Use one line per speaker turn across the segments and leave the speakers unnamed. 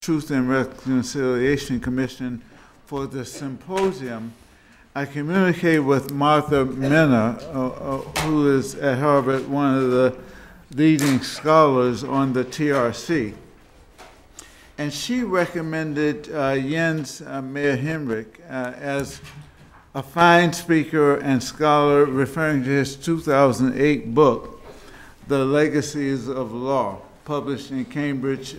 Truth and Reconciliation Commission for the symposium, I communicated with Martha Minna, who is at Harvard one of the leading scholars on the TRC. And she recommended Jens Meierhenrich as a fine speaker and scholar, referring to his 2008 book, The Legacies of Law, published in Cambridge.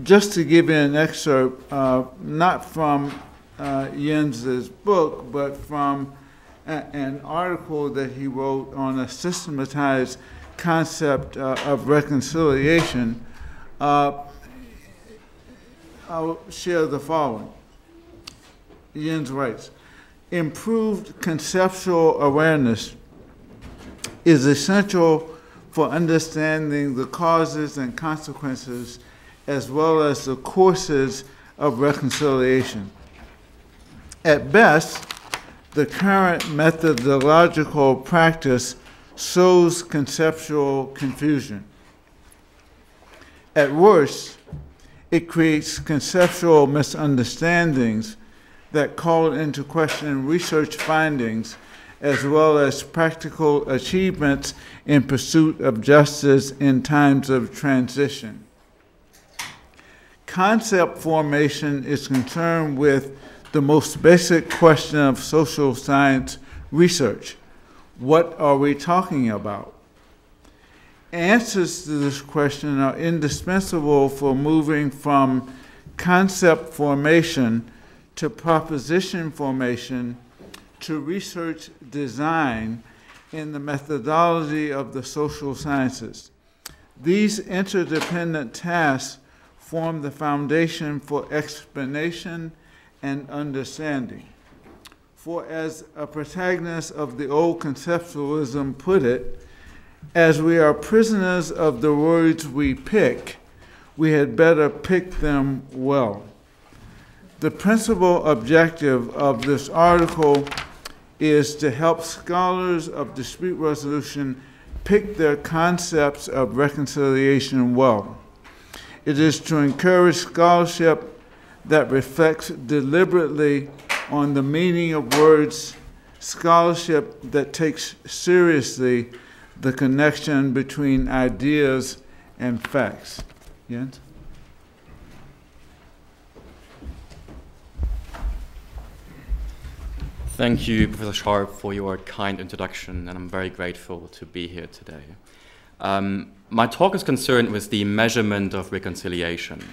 Just to give you an excerpt, not from Jens's book, but from an article that he wrote on a systematized concept of reconciliation, I'll share the following. Jens writes, improved conceptual awareness is essential for understanding the causes and consequences as well as the courses of reconciliation. At best, the current methodological practice sows conceptual confusion. At worst, it creates conceptual misunderstandings that call into question research findings as well as practical achievements in pursuit of justice in times of transition. Concept formation is concerned with the most basic question of social science research. What are we talking about? Answers to this question are indispensable for moving from concept formation to proposition formation to research design in the methodology of the social sciences. These interdependent tasks form the foundation for explanation and understanding. For as a protagonist of the old conceptualism put it, as we are prisoners of the words we pick, we had better pick them well. The principal objective of this article is to help scholars of dispute resolution pick their concepts of reconciliation well. It is to encourage scholarship that reflects deliberately on the meaning of words, scholarship that takes seriously the connection between ideas and facts. Jens?
Thank you, Professor Sharp, for your kind introduction, and I'm very grateful to be here today. My talk is concerned with the measurement of reconciliation.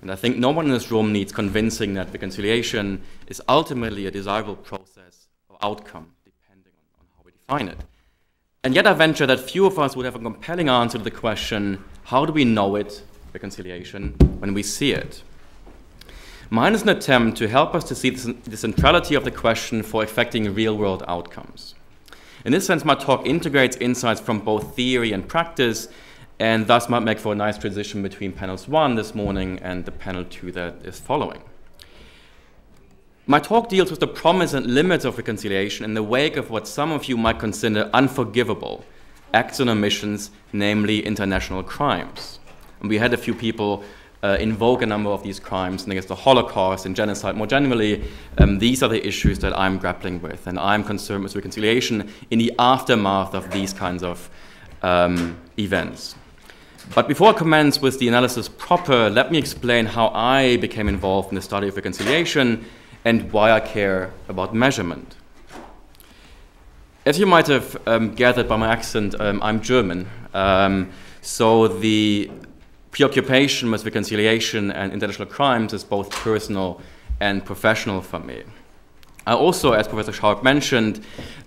And I think no one in this room needs convincing that reconciliation is ultimately a desirable process or outcome, depending on how we define it. And yet I venture that few of us would have a compelling answer to the question, how do we know it, reconciliation, when we see it? Mine is an attempt to help us to see the centrality of the question for affecting real-world outcomes. In this sense, my talk integrates insights from both theory and practice, and thus might make for a nice transition between panels 1 this morning and the panel 2 that is following. My talk deals with the promise and limits of reconciliation in the wake of what some of you might consider unforgivable acts and omissions, namely international crimes. And we had a few people invoke a number of these crimes, and I guess the Holocaust and genocide more generally. These are the issues that I'm grappling with, and I'm concerned with reconciliation in the aftermath of these kinds of events. But before I commence with the analysis proper, let me explain how I became involved in the study of reconciliation and why I care about measurement. As you might have gathered by my accent, I'm German. So the preoccupation with reconciliation and international crimes is both personal and professional for me. I also, as Professor Sharp mentioned,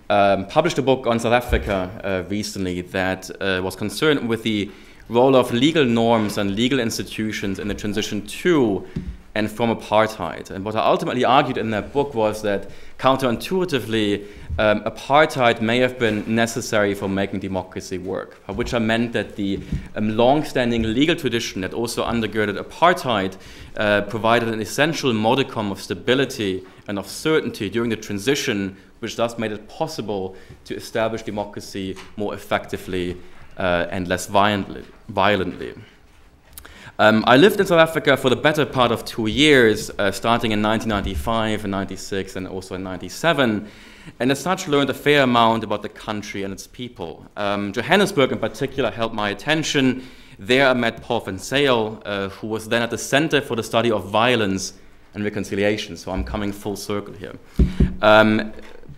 published a book on South Africa recently that was concerned with the role of legal norms and legal institutions in the transition to and from apartheid. And what I ultimately argued in that book was that counterintuitively, apartheid may have been necessary for making democracy work, by which I meant that the long-standing legal tradition that also undergirded apartheid provided an essential modicum of stability and of certainty during the transition, which thus made it possible to establish democracy more effectively and less violently. I lived in South Africa for the better part of 2 years, starting in 1995 and 96 and also in 97, and as such learned a fair amount about the country and its people. Johannesburg in particular held my attention. There I met Paul van Zyl, who was then at the Center for the Study of Violence and Reconciliation, so I'm coming full circle here.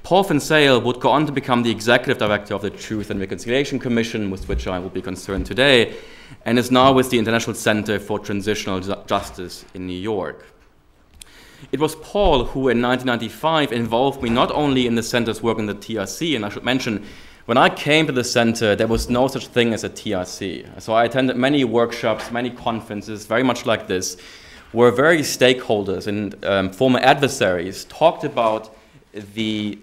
Paul van Zyl would go on to become the executive director of the Truth and Reconciliation Commission, with which I will be concerned today, and is now with the International Center for Transitional Justice in New York. It was Paul who in 1995 involved me not only in the center's work in the TRC, and I should mention, when I came to the center, there was no such thing as a TRC. So I attended many workshops, many conferences, very much like this, where various stakeholders and former adversaries talked about the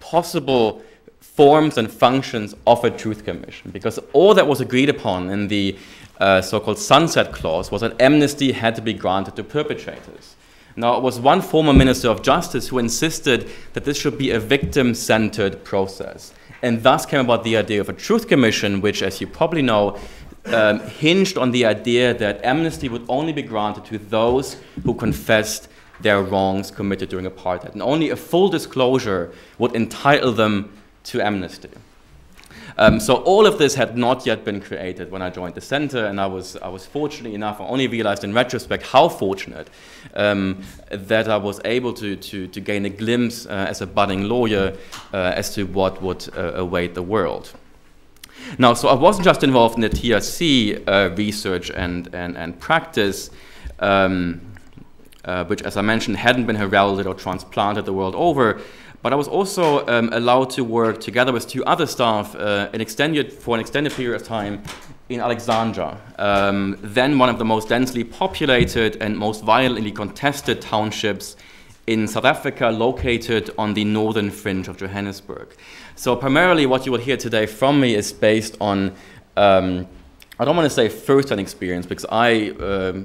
possible forms and functions of a truth commission, because all that was agreed upon in the so-called sunset clause was that amnesty had to be granted to perpetrators. Now, it was one former Minister of Justice who insisted that this should be a victim-centered process, and thus came about the idea of a truth commission, which, as you probably know, hinged on the idea that amnesty would only be granted to those who confessed their wrongs committed during apartheid, and only a full disclosure would entitle them to amnesty. So all of this had not yet been created when I joined the center, and I was fortunate enough, I only realized in retrospect how fortunate, that I was able to gain a glimpse as a budding lawyer as to what would await the world. Now, so I wasn't just involved in the TRC research and practice, which, as I mentioned, hadn't been heralded or transplanted the world over, but I was also allowed to work together with 2 other staff for an extended period of time in Alexandra, then one of the most densely populated and most violently contested townships in South Africa, located on the northern fringe of Johannesburg. So primarily what you will hear today from me is based on, I don't want to say first-hand experience, because I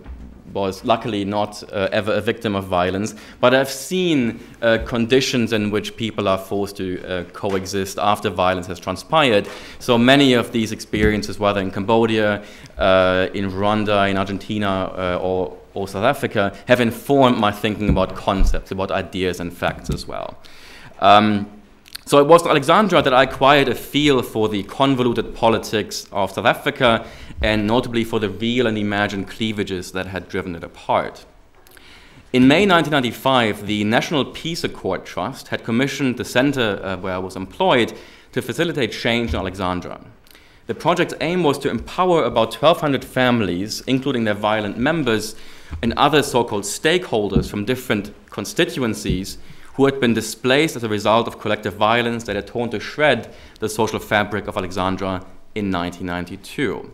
was luckily not ever a victim of violence, but I've seen conditions in which people are forced to coexist after violence has transpired. So many of these experiences, whether in Cambodia, in Rwanda, in Argentina, or South Africa, have informed my thinking about concepts, about ideas and facts as well. So it was in Alexandra that I acquired a feel for the convoluted politics of South Africa, and notably for the real and imagined cleavages that had driven it apart. In May 1995, the National Peace Accord Trust had commissioned the center where I was employed to facilitate change in Alexandra. The project's aim was to empower about 1,200 families, including their violent members, and other so-called stakeholders from different constituencies who had been displaced as a result of collective violence that had torn to shred the social fabric of Alexandra in 1992.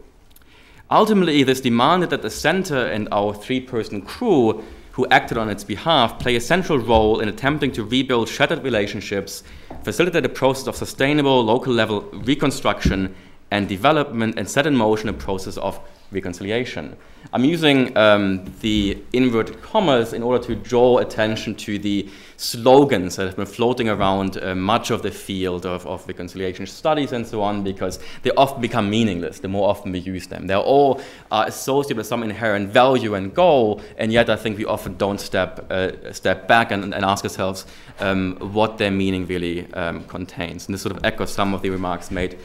Ultimately, this demanded that the center and our 3-person crew who acted on its behalf play a central role in attempting to rebuild shattered relationships, facilitate a process of sustainable local-level reconstruction and development, and set in motion a process of reconciliation. I'm using the inverted commas in order to draw attention to the slogans that have been floating around much of the field of reconciliation studies and so on, because they often become meaningless the more often we use them. They're all associated with some inherent value and goal, and yet I think we often don't step back and ask ourselves what their meaning really contains. And this sort of echoes some of the remarks made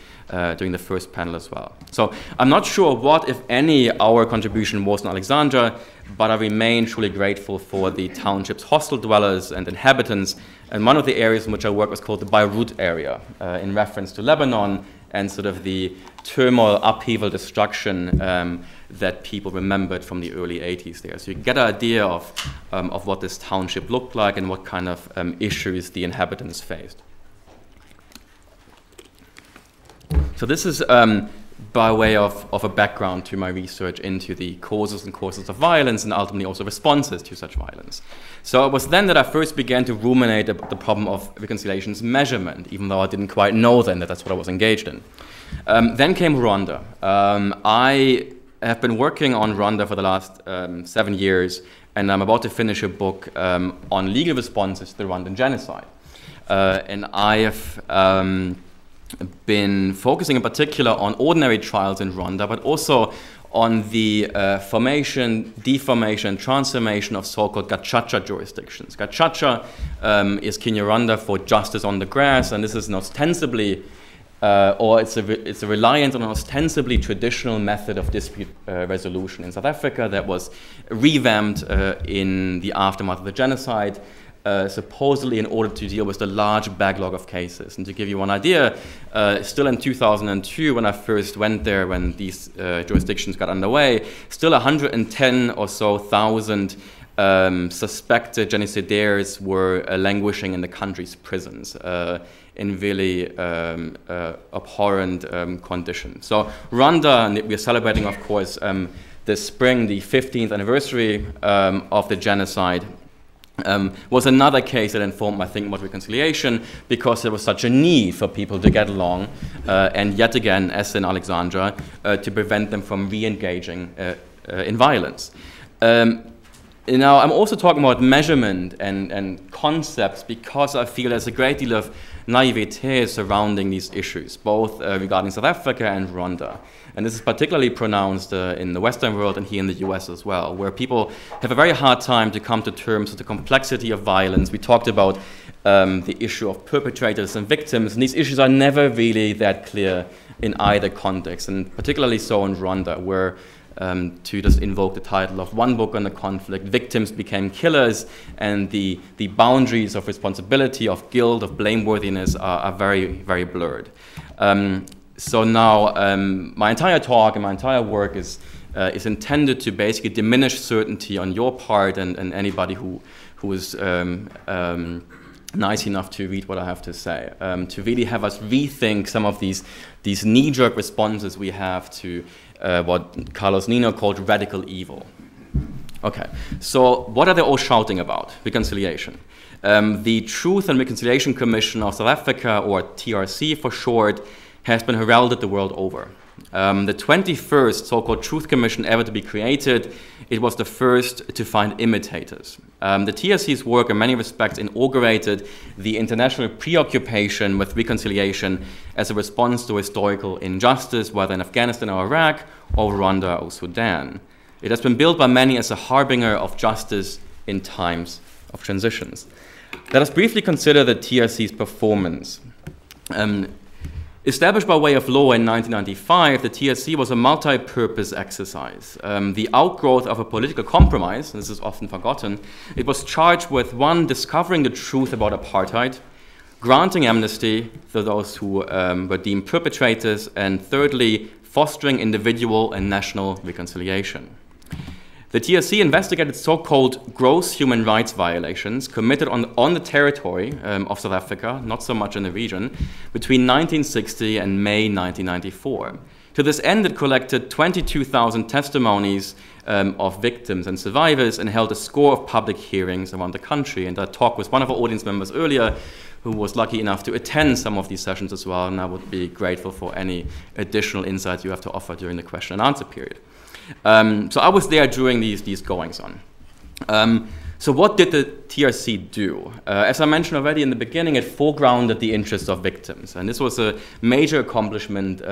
during the first panel as well. So I'm not sure what, if any, our contribution was in Alexandra, but I remain truly grateful for the township's hostel dwellers and inhabitants. And one of the areas in which I work was called the Beirut area, in reference to Lebanon and sort of the turmoil, upheaval, destruction that people remembered from the early 80s there. So you get an idea of what this township looked like and what kind of issues the inhabitants faced. So this is by way of a background to my research into the causes of violence and ultimately also responses to such violence. So it was then that I first began to ruminate about the problem of reconciliation's measurement, even though I didn't quite know then that that's what I was engaged in. Then came Rwanda. I have been working on Rwanda for the last 7 years, and I'm about to finish a book on legal responses to the Rwandan genocide. And I have been focusing in particular on ordinary trials in Rwanda, but also on the formation, deformation, and transformation of so-called gacaca jurisdictions. Gacaca is Kinyarwanda for justice on the grass, and this is an ostensibly, it's a reliance on an ostensibly traditional method of dispute resolution in South Africa that was revamped in the aftermath of the genocide, supposedly in order to deal with the large backlog of cases. And to give you one idea, still in 2002, when I first went there, when these jurisdictions got underway, still 110 or so thousand suspected genocidaires were languishing in the country's prisons in really abhorrent conditions. So Rwanda, and we're celebrating, of course, this spring, the 15th anniversary of the genocide, was another case that informed my thinking about reconciliation, because there was such a need for people to get along, and yet again, as in Alexandria, to prevent them from re-engaging in violence. Now, I'm also talking about measurement and concepts because I feel there's a great deal of naivete surrounding these issues, both regarding South Africa and Rwanda. And this is particularly pronounced in the Western world and here in the US as well, where people have a very hard time to come to terms with the complexity of violence. We talked about the issue of perpetrators and victims, and these issues are never really that clear in either context, and particularly so in Rwanda, where to just invoke the title of one book on the conflict, victims became killers, and the boundaries of responsibility, of guilt, of blameworthiness are very, very blurred. So now my entire talk and my entire work is intended to basically diminish certainty on your part and anybody who is nice enough to read what I have to say, to really have us rethink some of these knee-jerk responses we have to what Carlos Nino called radical evil. Okay, so what are they all shouting about? Reconciliation. The Truth and Reconciliation Commission of South Africa, or TRC for short, has been heralded the world over. The 21st so-called Truth Commission ever to be created, it was the first to find imitators. The TRC's work in many respects inaugurated the international preoccupation with reconciliation as a response to historical injustice, whether in Afghanistan or Iraq, or Rwanda or Sudan. It has been built by many as a harbinger of justice in times of transitions. Let us briefly consider the TRC's performance. Established by way of law in 1995, the TRC was a multi-purpose exercise. The outgrowth of a political compromise, and this is often forgotten, it was charged with, one, discovering the truth about apartheid, granting amnesty to those who were deemed perpetrators, and thirdly, fostering individual and national reconciliation. The TRC investigated so-called gross human rights violations committed on the territory of South Africa, not so much in the region, between 1960 and May 1994. To this end, it collected 22,000 testimonies of victims and survivors and held a score of public hearings around the country. And I talked with one of our audience members earlier who was lucky enough to attend some of these sessions as well, and I would be grateful for any additional insights you have to offer during the question and answer period. So I was there during these goings-on. So what did the TRC do? As I mentioned already in the beginning, it foregrounded the interests of victims. And this was a major accomplishment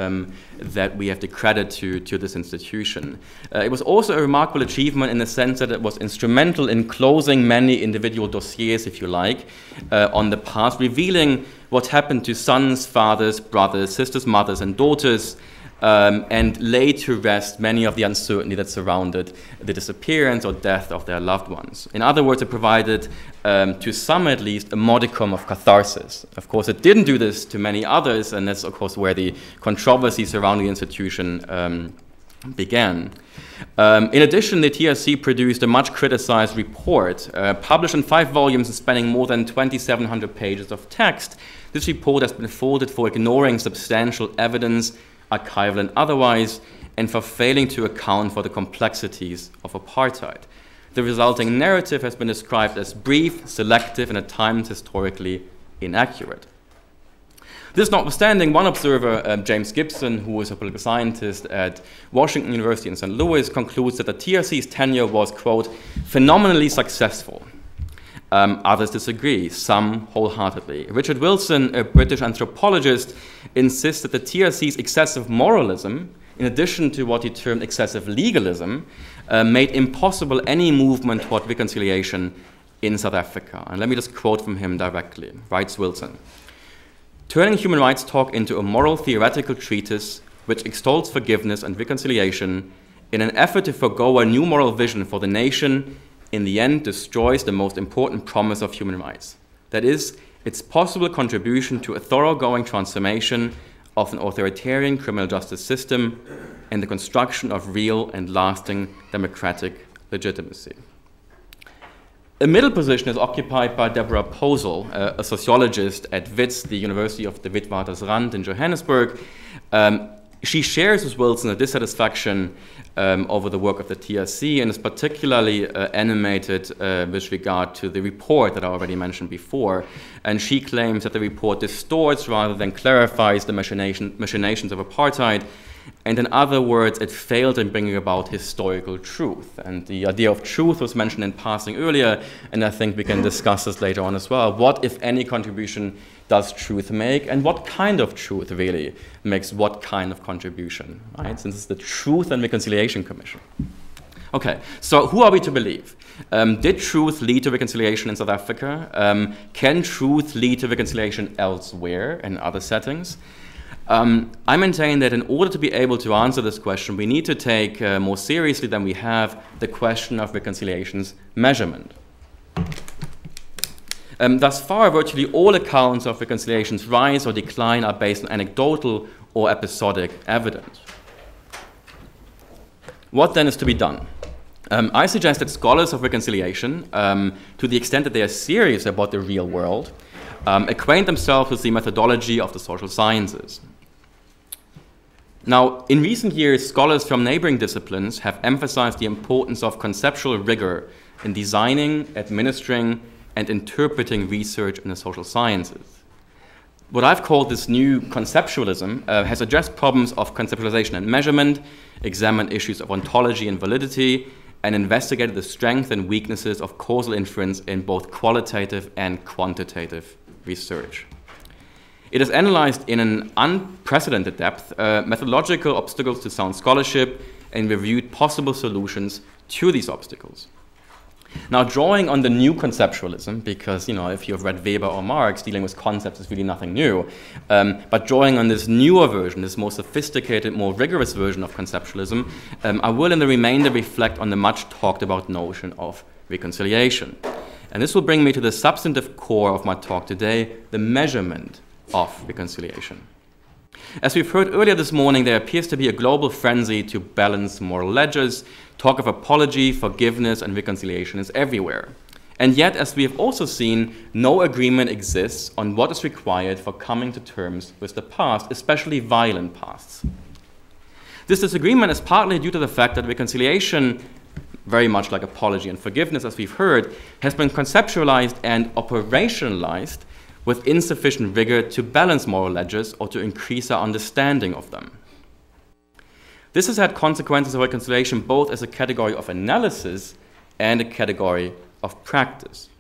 that we have to credit to this institution. It was also a remarkable achievement in the sense that it was instrumental in closing many individual dossiers, if you like, on the past, revealing what happened to sons, fathers, brothers, sisters, mothers, and daughters, and laid to rest many of the uncertainty that surrounded the disappearance or death of their loved ones. In other words, it provided, to some at least, a modicum of catharsis. Of course, it didn't do this to many others, and that's, of course, where the controversy surrounding the institution began. In addition, the TRC produced a much criticized report, published in 5 volumes and spanning more than 2,700 pages of text. This report has been faulted for ignoring substantial evidence, archival and otherwise, and for failing to account for the complexities of apartheid. The resulting narrative has been described as brief, selective, and at times historically inaccurate. This notwithstanding, one observer, James Gibson, who is a political scientist at Washington University in St. Louis, concludes that the TRC's tenure was, quote, phenomenally successful. Others disagree, some wholeheartedly. Richard Wilson, a British anthropologist, insists that the TRC's excessive moralism, in addition to what he termed excessive legalism, made impossible any movement toward reconciliation in South Africa. And let me just quote from him directly. Writes Wilson, "Turning human rights talk into a moral theoretical treatise which extols forgiveness and reconciliation in an effort to forego a new moral vision for the nation in the end destroys the most important promise of human rights. That is, its possible contribution to a thoroughgoing transformation of an authoritarian criminal justice system and the construction of real and lasting democratic legitimacy." A middle position is occupied by Deborah Posel, a sociologist at WITS, the University of the Witwatersrand in Johannesburg. She shares with Wilson a dissatisfaction over the work of the TRC and is particularly animated with regard to the report that I already mentioned before. And she claims that the report distorts rather than clarifies the machinations of apartheid. And in other words, it failed in bringing about historical truth. And the idea of truth was mentioned in passing earlier, and I think we can discuss this later on as well. What, if any, contribution does truth make, and what kind of truth really makes what kind of contribution, right? Since it's the Truth and Reconciliation Commission. Okay, so who are we to believe? Did truth lead to reconciliation in South Africa? Can truth lead to reconciliation elsewhere in other settings? I maintain that in order to be able to answer this question, we need to take more seriously than we have the question of reconciliation's measurement. Thus far, virtually all accounts of reconciliation's rise or decline are based on anecdotal or episodic evidence. What then is to be done? I suggest that scholars of reconciliation, to the extent that they are serious about the real world, acquaint themselves with the methodology of the social sciences. Now, in recent years, scholars from neighboring disciplines have emphasized the importance of conceptual rigor in designing, administering, and interpreting research in the social sciences. What I've called this new conceptualism has addressed problems of conceptualization and measurement, examined issues of ontology and validity, and investigated the strengths and weaknesses of causal inference in both qualitative and quantitative research. It has analyzed in an unprecedented depth methodological obstacles to sound scholarship and reviewed possible solutions to these obstacles. Now, drawing on the new conceptualism, because if you've read Weber or Marx, dealing with concepts is really nothing new, but drawing on this newer version, this more sophisticated, more rigorous version of conceptualism, I will in the remainder reflect on the much talked about notion of reconciliation. And this will bring me to the substantive core of my talk today, the measurement of reconciliation. As we've heard earlier this morning, there appears to be a global frenzy to balance moral ledgers. Talk of apology, forgiveness, and reconciliation is everywhere. And yet, as we have also seen, no agreement exists on what is required for coming to terms with the past, especially violent pasts. This disagreement is partly due to the fact that reconciliation, very much like apology and forgiveness, as we've heard, has been conceptualized and operationalized with insufficient rigor to balance moral ledgers or to increase our understanding of them. This has had consequences of reconciliation both as a category of analysis and a category of practice.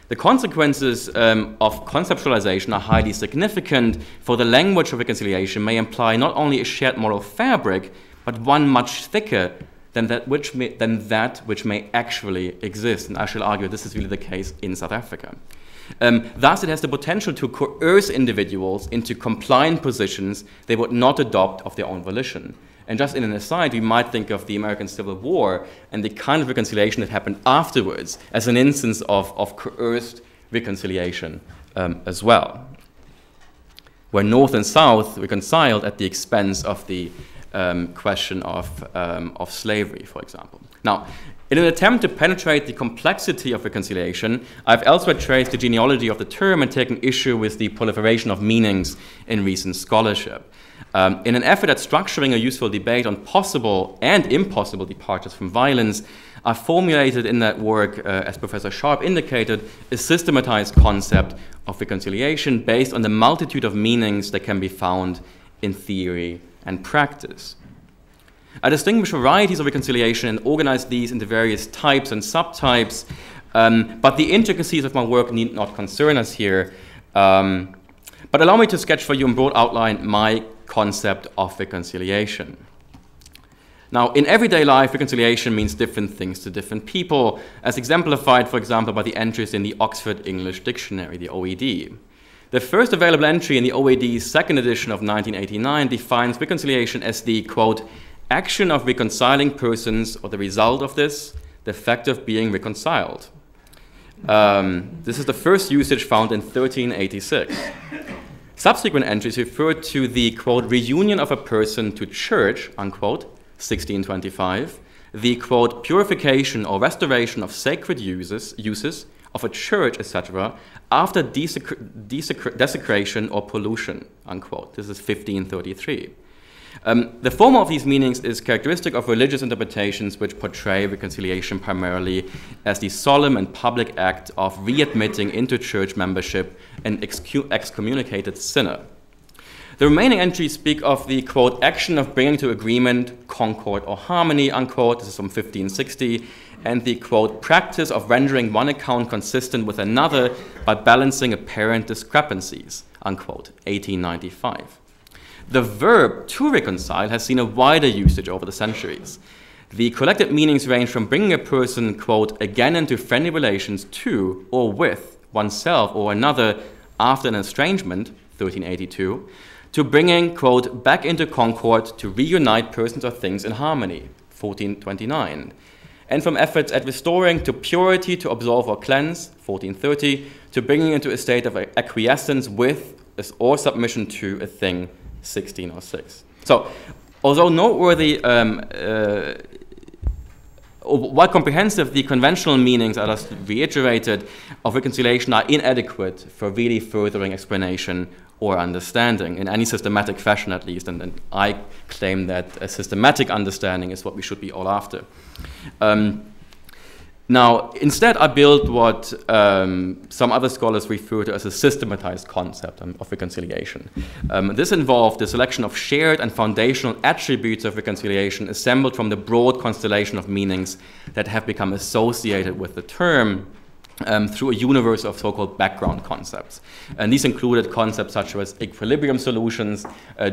The consequences of conceptualization are highly significant, for the language of reconciliation may imply not only a shared moral fabric, but one much thicker than that which may actually exist. And I shall argue this is really the case in South Africa. Thus, it has the potential to coerce individuals into compliant positions they would not adopt of their own volition. And just in an aside, we might think of the American Civil War and the kind of reconciliation that happened afterwards as an instance of coerced reconciliation as well, where North and South reconciled at the expense of the question of slavery, for example. Now, in an attempt to penetrate the complexity of reconciliation, I've elsewhere traced the genealogy of the term and taken issue with the proliferation of meanings in recent scholarship. In an effort at structuring a useful debate on possible and impossible departures from violence, I formulated in that work, as Professor Sharp indicated, a systematized concept of reconciliation based on the multitude of meanings that can be found in theory and practice. I distinguish varieties of reconciliation and organize these into various types and subtypes. But the intricacies of my work need not concern us here. But allow me to sketch for you in broad outline my concept of reconciliation. Now, in everyday life, reconciliation means different things to different people, as exemplified, for example, by the entries in the Oxford English Dictionary, the OED. The first available entry in the OED's second edition of 1989 defines reconciliation as the, quote, action of reconciling persons or the result of this, the fact of being reconciled. This is the first usage found in 1386. Subsequent entries refer to the, quote, reunion of a person to church, unquote, 1625, the, quote, purification or restoration of sacred uses of a church, etc., after desecration or pollution, unquote. This is 1533. The former of these meanings is characteristic of religious interpretations which portray reconciliation primarily as the solemn and public act of readmitting into church membership an excommunicated sinner. The remaining entries speak of the, quote, action of bringing to agreement, concord, or harmony, unquote. This is from 1560. And the, quote, practice of rendering one account consistent with another by balancing apparent discrepancies, unquote, 1895. The verb to reconcile has seen a wider usage over the centuries. The collected meanings range from bringing a person, quote, again into friendly relations to or with oneself or another after an estrangement, 1382, to bringing, quote, back into concord to reunite persons or things in harmony, 1429. And from efforts at restoring to purity to absolve or cleanse, 1430, to bringing into a state of acquiescence with or submission to a thing, 1606. So, although noteworthy, while comprehensive, the conventional meanings, I just reiterated, of reconciliation are inadequate for really furthering explanation or understanding, in any systematic fashion at least, and I claim that a systematic understanding is what we should be all after. Now, instead I built what some other scholars refer to as a systematized concept of reconciliation. This involved the selection of shared and foundational attributes of reconciliation assembled from the broad constellation of meanings that have become associated with the term through a universe of so-called background concepts. And these included concepts such as equilibrium solutions,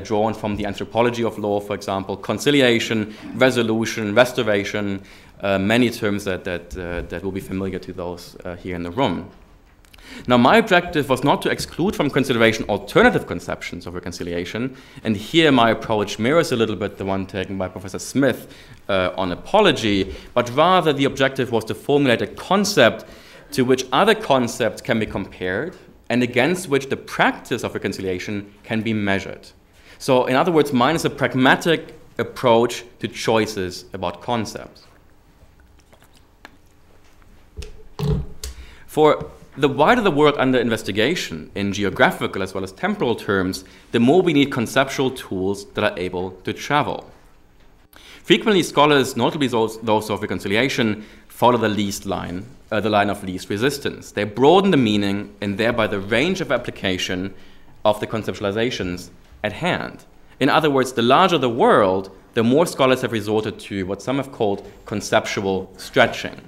drawn from the anthropology of law, for example, conciliation, resolution, restoration, many terms that will be familiar to those here in the room. Now, my objective was not to exclude from consideration alternative conceptions of reconciliation, and here my approach mirrors a little bit the one taken by Professor Smith on apology, but rather the objective was to formulate a concept to which other concepts can be compared and against which the practice of reconciliation can be measured. So, in other words, mine is a pragmatic approach to choices about concepts. For the wider the work under investigation in geographical as well as temporal terms, the more we need conceptual tools that are able to travel. Frequently, scholars, notably those of reconciliation, follow the line of least resistance. They broaden the meaning and thereby the range of application of the conceptualizations at hand. In other words, the larger the world, the more scholars have resorted to what some have called conceptual stretching.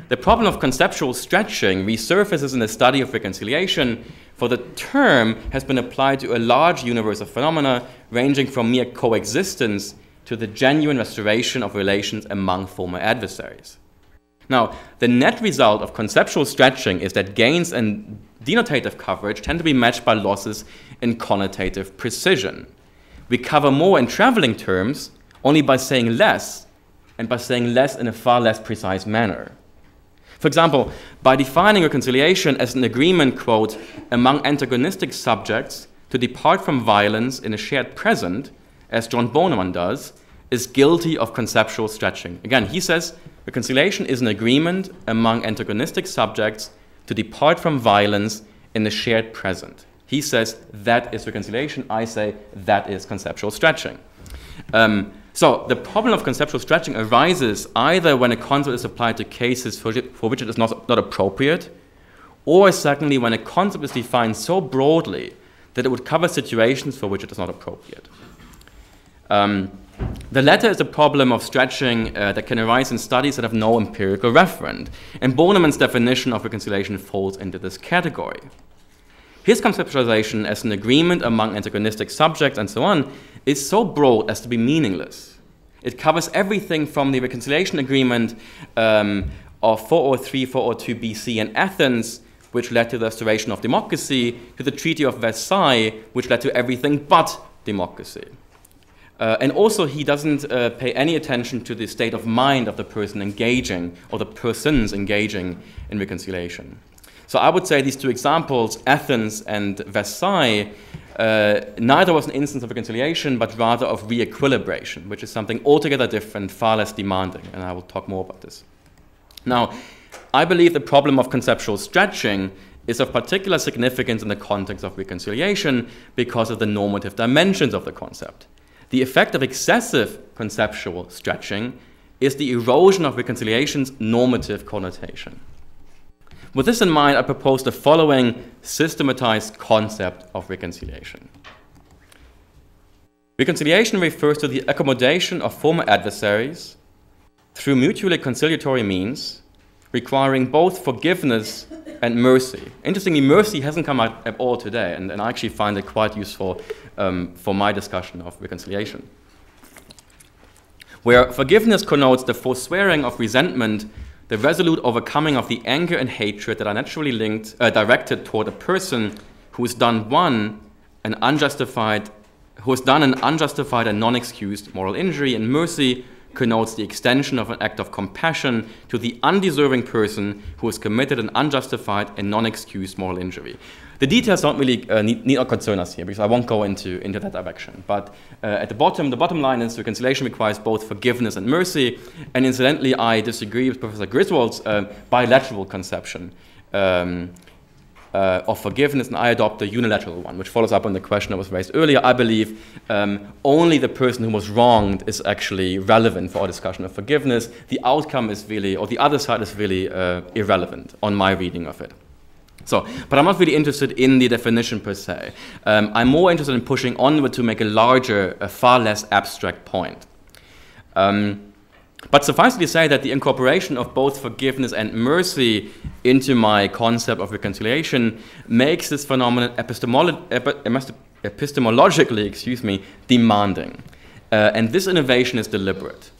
The problem of conceptual stretching resurfaces in the study of reconciliation, for the term has been applied to a large universe of phenomena ranging from mere coexistence to the genuine restoration of relations among former adversaries. Now, the net result of conceptual stretching is that gains in denotative coverage tend to be matched by losses in connotative precision. We cover more in traveling terms only by saying less, and by saying less in a far less precise manner. For example, by defining reconciliation as an agreement, quote, among antagonistic subjects to depart from violence in a shared present, as John Boneman does, is guilty of conceptual stretching. Again, he says reconciliation is an agreement among antagonistic subjects to depart from violence in the shared present. He says that is reconciliation. I say that is conceptual stretching. So the problem of conceptual stretching arises either when a concept is applied to cases for which it is not appropriate, or secondly, when a concept is defined so broadly that it would cover situations for which it is not appropriate. The latter is a problem of stretching that can arise in studies that have no empirical referent, and Bornemann's definition of reconciliation falls into this category. His conceptualization as an agreement among antagonistic subjects and so on is so broad as to be meaningless. It covers everything from the reconciliation agreement of 403, 402 BC in Athens, which led to the restoration of democracy, to the Treaty of Versailles, which led to everything but democracy. And also, he doesn't pay any attention to the state of mind of the person engaging, or the persons engaging in reconciliation. So I would say these two examples, Athens and Versailles, neither was an instance of reconciliation, but rather of re-equilibration, which is something altogether different, far less demanding, and I will talk more about this. Now, I believe the problem of conceptual stretching is of particular significance in the context of reconciliation because of the normative dimensions of the concept. The effect of excessive conceptual stretching is the erosion of reconciliation's normative connotation. With this in mind, I propose the following systematized concept of reconciliation. Reconciliation refers to the accommodation of former adversaries through mutually conciliatory means, requiring both forgiveness and mercy. Interestingly, mercy hasn't come out at all today, and I actually find it quite useful for my discussion of reconciliation. Where forgiveness connotes the forswearing of resentment, the resolute overcoming of the anger and hatred that are naturally directed toward a person who has done an unjustified and non-excused moral injury, and mercy connotes the extension of an act of compassion to the undeserving person who has committed an unjustified and non-excused moral injury. The details don't really need not concern us here, because I won't go into that direction. But at the bottom line is reconciliation requires both forgiveness and mercy. And incidentally, I disagree with Professor Griswold's bilateral conception of forgiveness, and I adopt the unilateral one, which follows up on the question that was raised earlier. I believe only the person who was wronged is actually relevant for our discussion of forgiveness. The outcome is really, or the other side is really irrelevant on my reading of it. So, but I'm not really interested in the definition per se. I'm more interested in pushing onward to make a larger, far less abstract point. But suffice it to say that the incorporation of both forgiveness and mercy into my concept of reconciliation makes this phenomenon epistemologically, demanding. And this innovation is deliberate.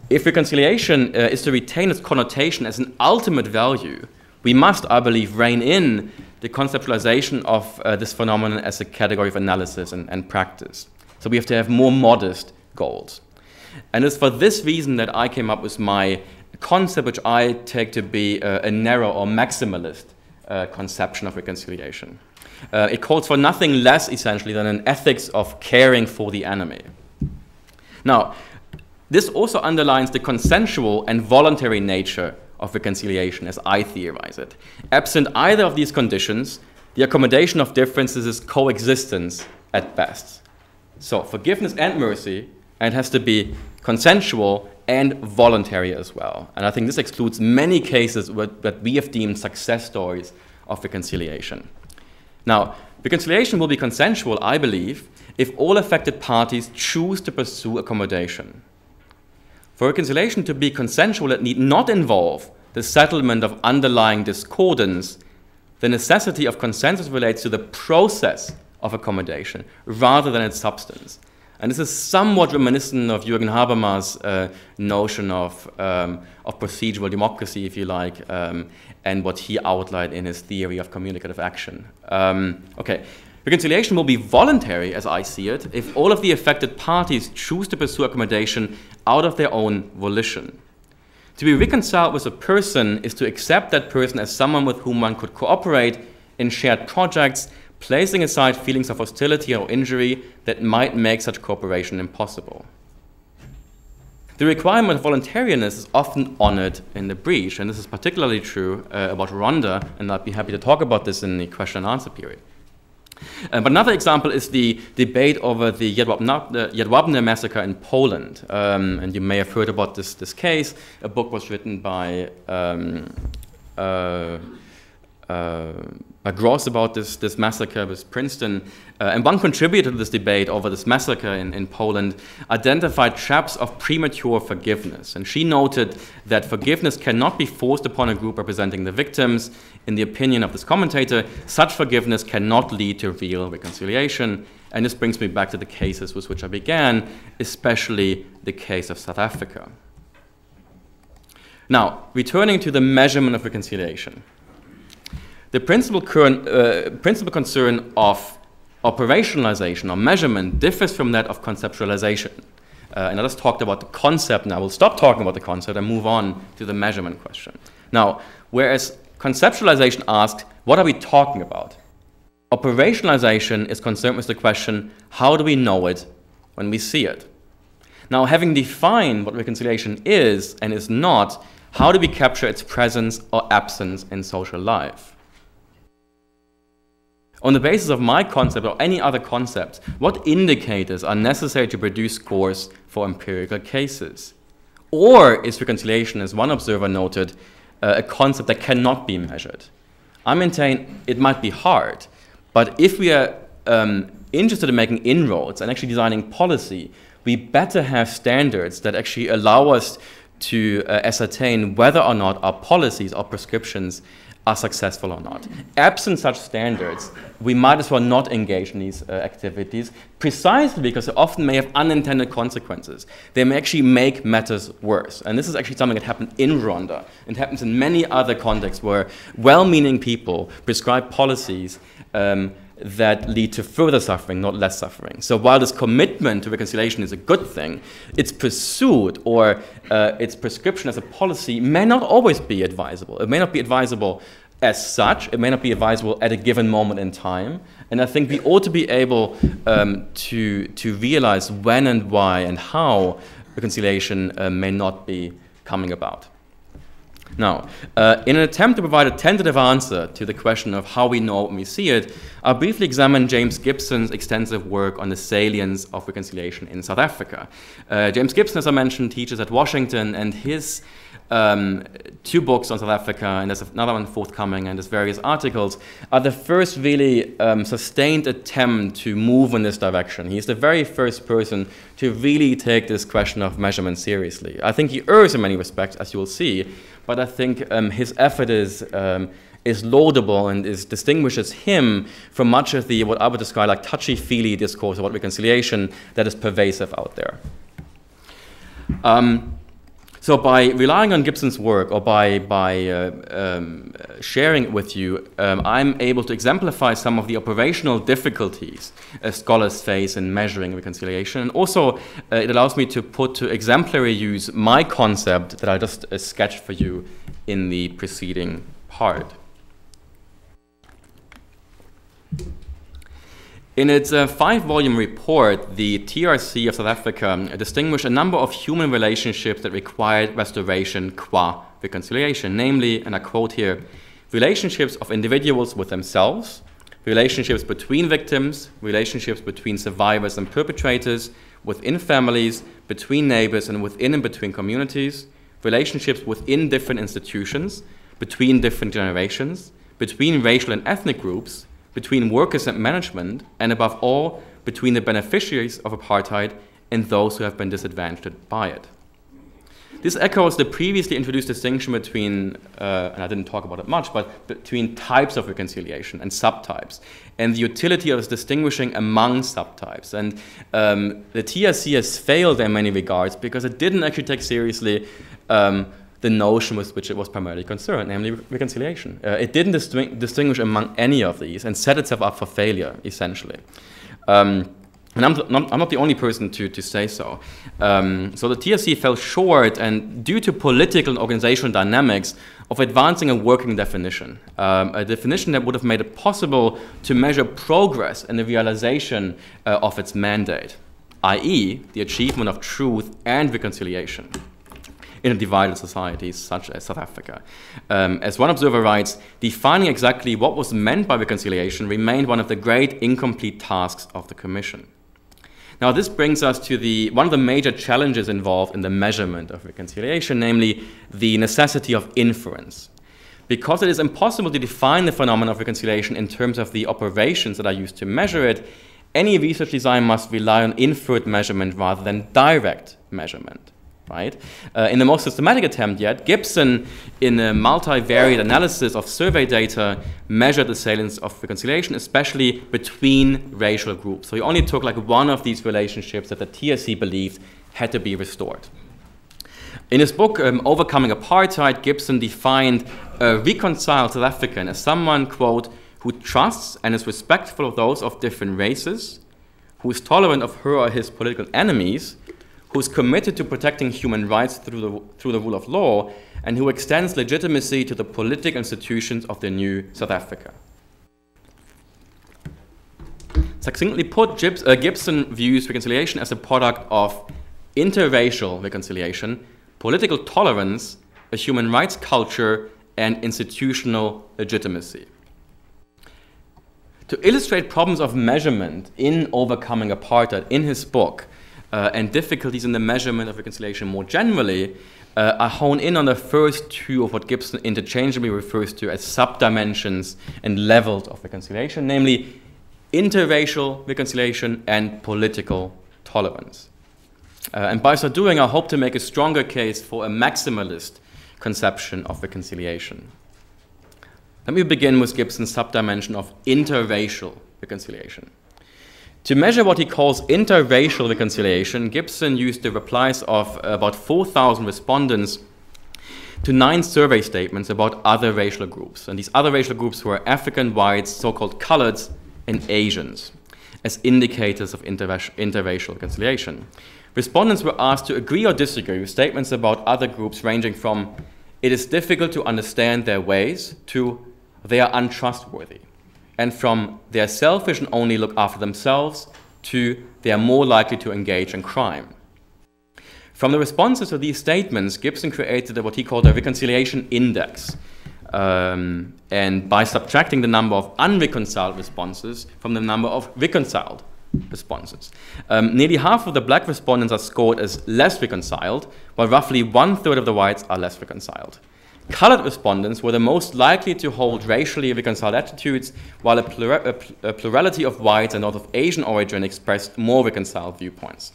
If reconciliation is to retain its connotation as an ultimate value, we must, I believe, rein in the conceptualization of this phenomenon as a category of analysis and practice. So we have to have more modest goals. And it's for this reason that I came up with my concept, which I take to be a narrow or maximalist conception of reconciliation. It calls for nothing less, essentially, than an ethics of caring for the enemy. Now, this also underlines the consensual and voluntary nature of reconciliation, as I theorize it. Absent either of these conditions, the accommodation of differences is coexistence at best. So forgiveness and mercy, and it has to be consensual and voluntary as well. And I think this excludes many cases that we have deemed success stories of reconciliation. Now, reconciliation will be consensual, I believe, if all affected parties choose to pursue accommodation. For reconciliation to be consensual, it need not involve the settlement of underlying discordance. The necessity of consensus relates to the process of accommodation rather than its substance. And this is somewhat reminiscent of Jürgen Habermas' notion of procedural democracy, if you like, and what he outlined in his theory of communicative action. Okay. Reconciliation will be voluntary, as I see it, if all of the affected parties choose to pursue accommodation out of their own volition. To be reconciled with a person is to accept that person as someone with whom one could cooperate in shared projects, placing aside feelings of hostility or injury that might make such cooperation impossible. The requirement of voluntariness is often honored in the breach, and this is particularly true about Rwanda, and I'd be happy to talk about this in the question and answer period. But another example is the debate over the Jedwabne massacre in Poland. And you may have heard about this case. A book was written by gross about this massacre with Princeton. And one contributor to this debate over this massacre in Poland identified traps of premature forgiveness. And she noted that forgiveness cannot be forced upon a group representing the victims. In the opinion of this commentator, such forgiveness cannot lead to real reconciliation. And this brings me back to the cases with which I began, especially the case of South Africa. Now, returning to the measurement of reconciliation. The principal concern of operationalization or measurement differs from that of conceptualization. And I just talked about the concept, and I will stop talking about the concept and move on to the measurement question. Now, whereas conceptualization asks, what are we talking about? Operationalization is concerned with the question, how do we know it when we see it? Now, having defined what reconciliation is and is not, how do we capture its presence or absence in social life? On the basis of my concept or any other concept, what indicators are necessary to produce scores for empirical cases? Or is reconciliation, as one observer noted, a concept that cannot be measured? I maintain it might be hard, but if we are interested in making inroads and actually designing policy, we better have standards that actually allow us to ascertain whether or not our policies or prescriptions are successful or not. Absent such standards, we might as well not engage in these activities, precisely because they often may have unintended consequences. They may actually make matters worse. And this is actually something that happened in Rwanda. It happens in many other contexts where well-meaning people prescribe policies that lead to further suffering, not less suffering. So while this commitment to reconciliation is a good thing, its pursuit or its prescription as a policy may not always be advisable. It may not be advisable as such. It may not be advisable at a given moment in time. And I think we ought to be able to realize when and why and how reconciliation may not be coming about. Now, in an attempt to provide a tentative answer to the question of how we know when we see it, I'll briefly examine James Gibson's extensive work on the salience of reconciliation in South Africa. James Gibson, as I mentioned, teaches at Washington, and his 2 books on South Africa, and there's another one forthcoming, and there's various articles, are the first really sustained attempt to move in this direction. He's the very first person to really take this question of measurement seriously. I think he errs in many respects, as you will see, but I think his effort is laudable and distinguishes him from much of the, what I would describe like touchy-feely discourse about reconciliation that is pervasive out there. So by relying on Gibson's work, or by sharing it with you, I'm able to exemplify some of the operational difficulties scholars face in measuring reconciliation. And also, it allows me to put to exemplary use my concept that I just sketched for you in the preceding part. In its 5-volume report, the TRC of South Africa distinguished a number of human relationships that required restoration qua reconciliation, namely, and I quote here, relationships of individuals with themselves, relationships between victims, relationships between survivors and perpetrators, within families, between neighbors, and within and between communities, relationships within different institutions, between different generations, between racial and ethnic groups, between workers and management, and above all, between the beneficiaries of apartheid and those who have been disadvantaged by it. This echoes the previously introduced distinction between, and I didn't talk about it much, but between types of reconciliation and subtypes, and the utility of distinguishing among subtypes. And the TRC has failed in many regards because it didn't actually take seriously the notion with which it was primarily concerned, namely reconciliation. It didn't distinguish among any of these and set itself up for failure, essentially. And I'm not the only person to say so. So the TRC fell short, and due to political and organizational dynamics, of advancing a working definition, a definition that would have made it possible to measure progress in the realization of its mandate, i.e., the achievement of truth and reconciliation in a divided society such as South Africa. As one observer writes, defining exactly what was meant by reconciliation remained one of the great incomplete tasks of the Commission. Now this brings us to one of the major challenges involved in the measurement of reconciliation, namely the necessity of inference. because it is impossible to define the phenomenon of reconciliation in terms of the operations that are used to measure it, any research design must rely on inferred measurement rather than direct measurement. Right? In the most systematic attempt yet, Gibson, in a multivariate analysis of survey data, measured the salience of reconciliation, especially between racial groups. So he only took like one of these relationships that the TSC believed had to be restored. In his book, Overcoming Apartheid, Gibson defined a reconciled South African as someone, quote, who trusts and is respectful of those of different races, who is tolerant of her or his political enemies, who is committed to protecting human rights through the rule of law, and who extends legitimacy to the political institutions of the new South Africa. Succinctly put, Gibson views reconciliation as a product of interracial reconciliation, political tolerance, a human rights culture, and institutional legitimacy. To illustrate problems of measurement in Overcoming Apartheid in his book, and difficulties in the measurement of reconciliation more generally, I hone in on the first two of what Gibson interchangeably refers to as subdimensions and levels of reconciliation, namely interracial reconciliation and political tolerance. And by so doing, I hope to make a stronger case for a maximalist conception of reconciliation. Let me begin with Gibson's subdimension of interracial reconciliation. To measure what he calls interracial reconciliation, Gibson used the replies of about 4,000 respondents to 9 survey statements about other racial groups. And these other racial groups were African whites, so-called coloreds, and Asians, as indicators of interracial reconciliation. Respondents were asked to agree or disagree with statements about other groups ranging from, it is difficult to understand their ways, to they are untrustworthy, and from they are selfish and only look after themselves to they are more likely to engage in crime. From the responses to these statements, Gibson created what he called a reconciliation index, and by subtracting the number of unreconciled responses from the number of reconciled responses. Nearly half of the black respondents are scored as less reconciled, while roughly 1/3 of the whites are less reconciled. Colored respondents were the most likely to hold racially reconciled attitudes, while a plurality of whites and those of Asian origin expressed more reconciled viewpoints.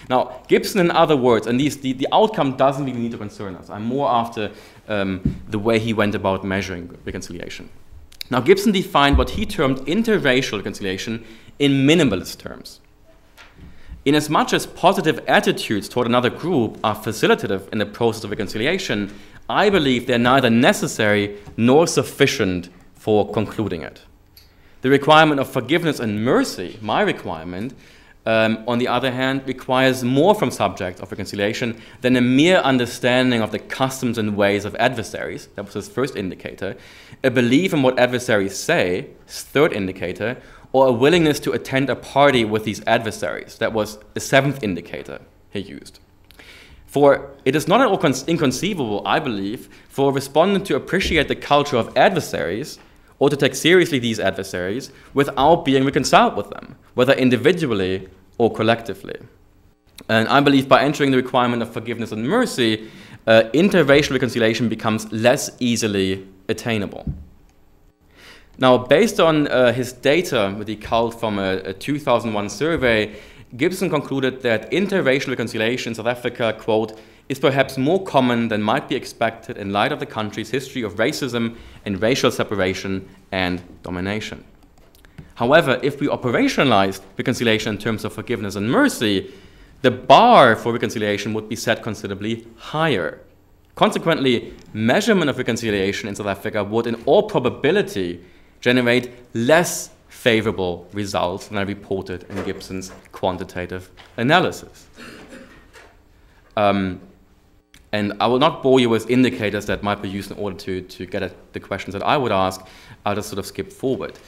Now, Gibson, in other words, and the outcome doesn't really need to concern us. I'm more after the way he went about measuring reconciliation. Now, Gibson defined what he termed interracial reconciliation in minimalist terms. Inasmuch as positive attitudes toward another group are facilitative in the process of reconciliation, I believe they're neither necessary nor sufficient for concluding it. The requirement of forgiveness and mercy, my requirement, on the other hand, requires more from subjects of reconciliation than a mere understanding of the customs and ways of adversaries. That was his first indicator. A belief in what adversaries say, his third indicator, or a willingness to attend a party with these adversaries. That was the 7th indicator he used. For it is not at all inconceivable, I believe, for a respondent to appreciate the culture of adversaries or to take seriously these adversaries without being reconciled with them, whether individually or collectively. And I believe by entering the requirement of forgiveness and mercy, interracial reconciliation becomes less easily attainable. Now, based on his data with the cult from a 2001 survey, Gibson concluded that interracial reconciliation in South Africa, quote, is perhaps more common than might be expected in light of the country's history of racism and racial separation and domination. However, if we operationalized reconciliation in terms of forgiveness and mercy, the bar for reconciliation would be set considerably higher. Consequently, measurement of reconciliation in South Africa would, in all probability, generate less favorable results than I reported in Gibson's quantitative analysis. And I will not bore you with indicators that might be used in order to get at the questions that I would ask. I'll just sort of skip forward.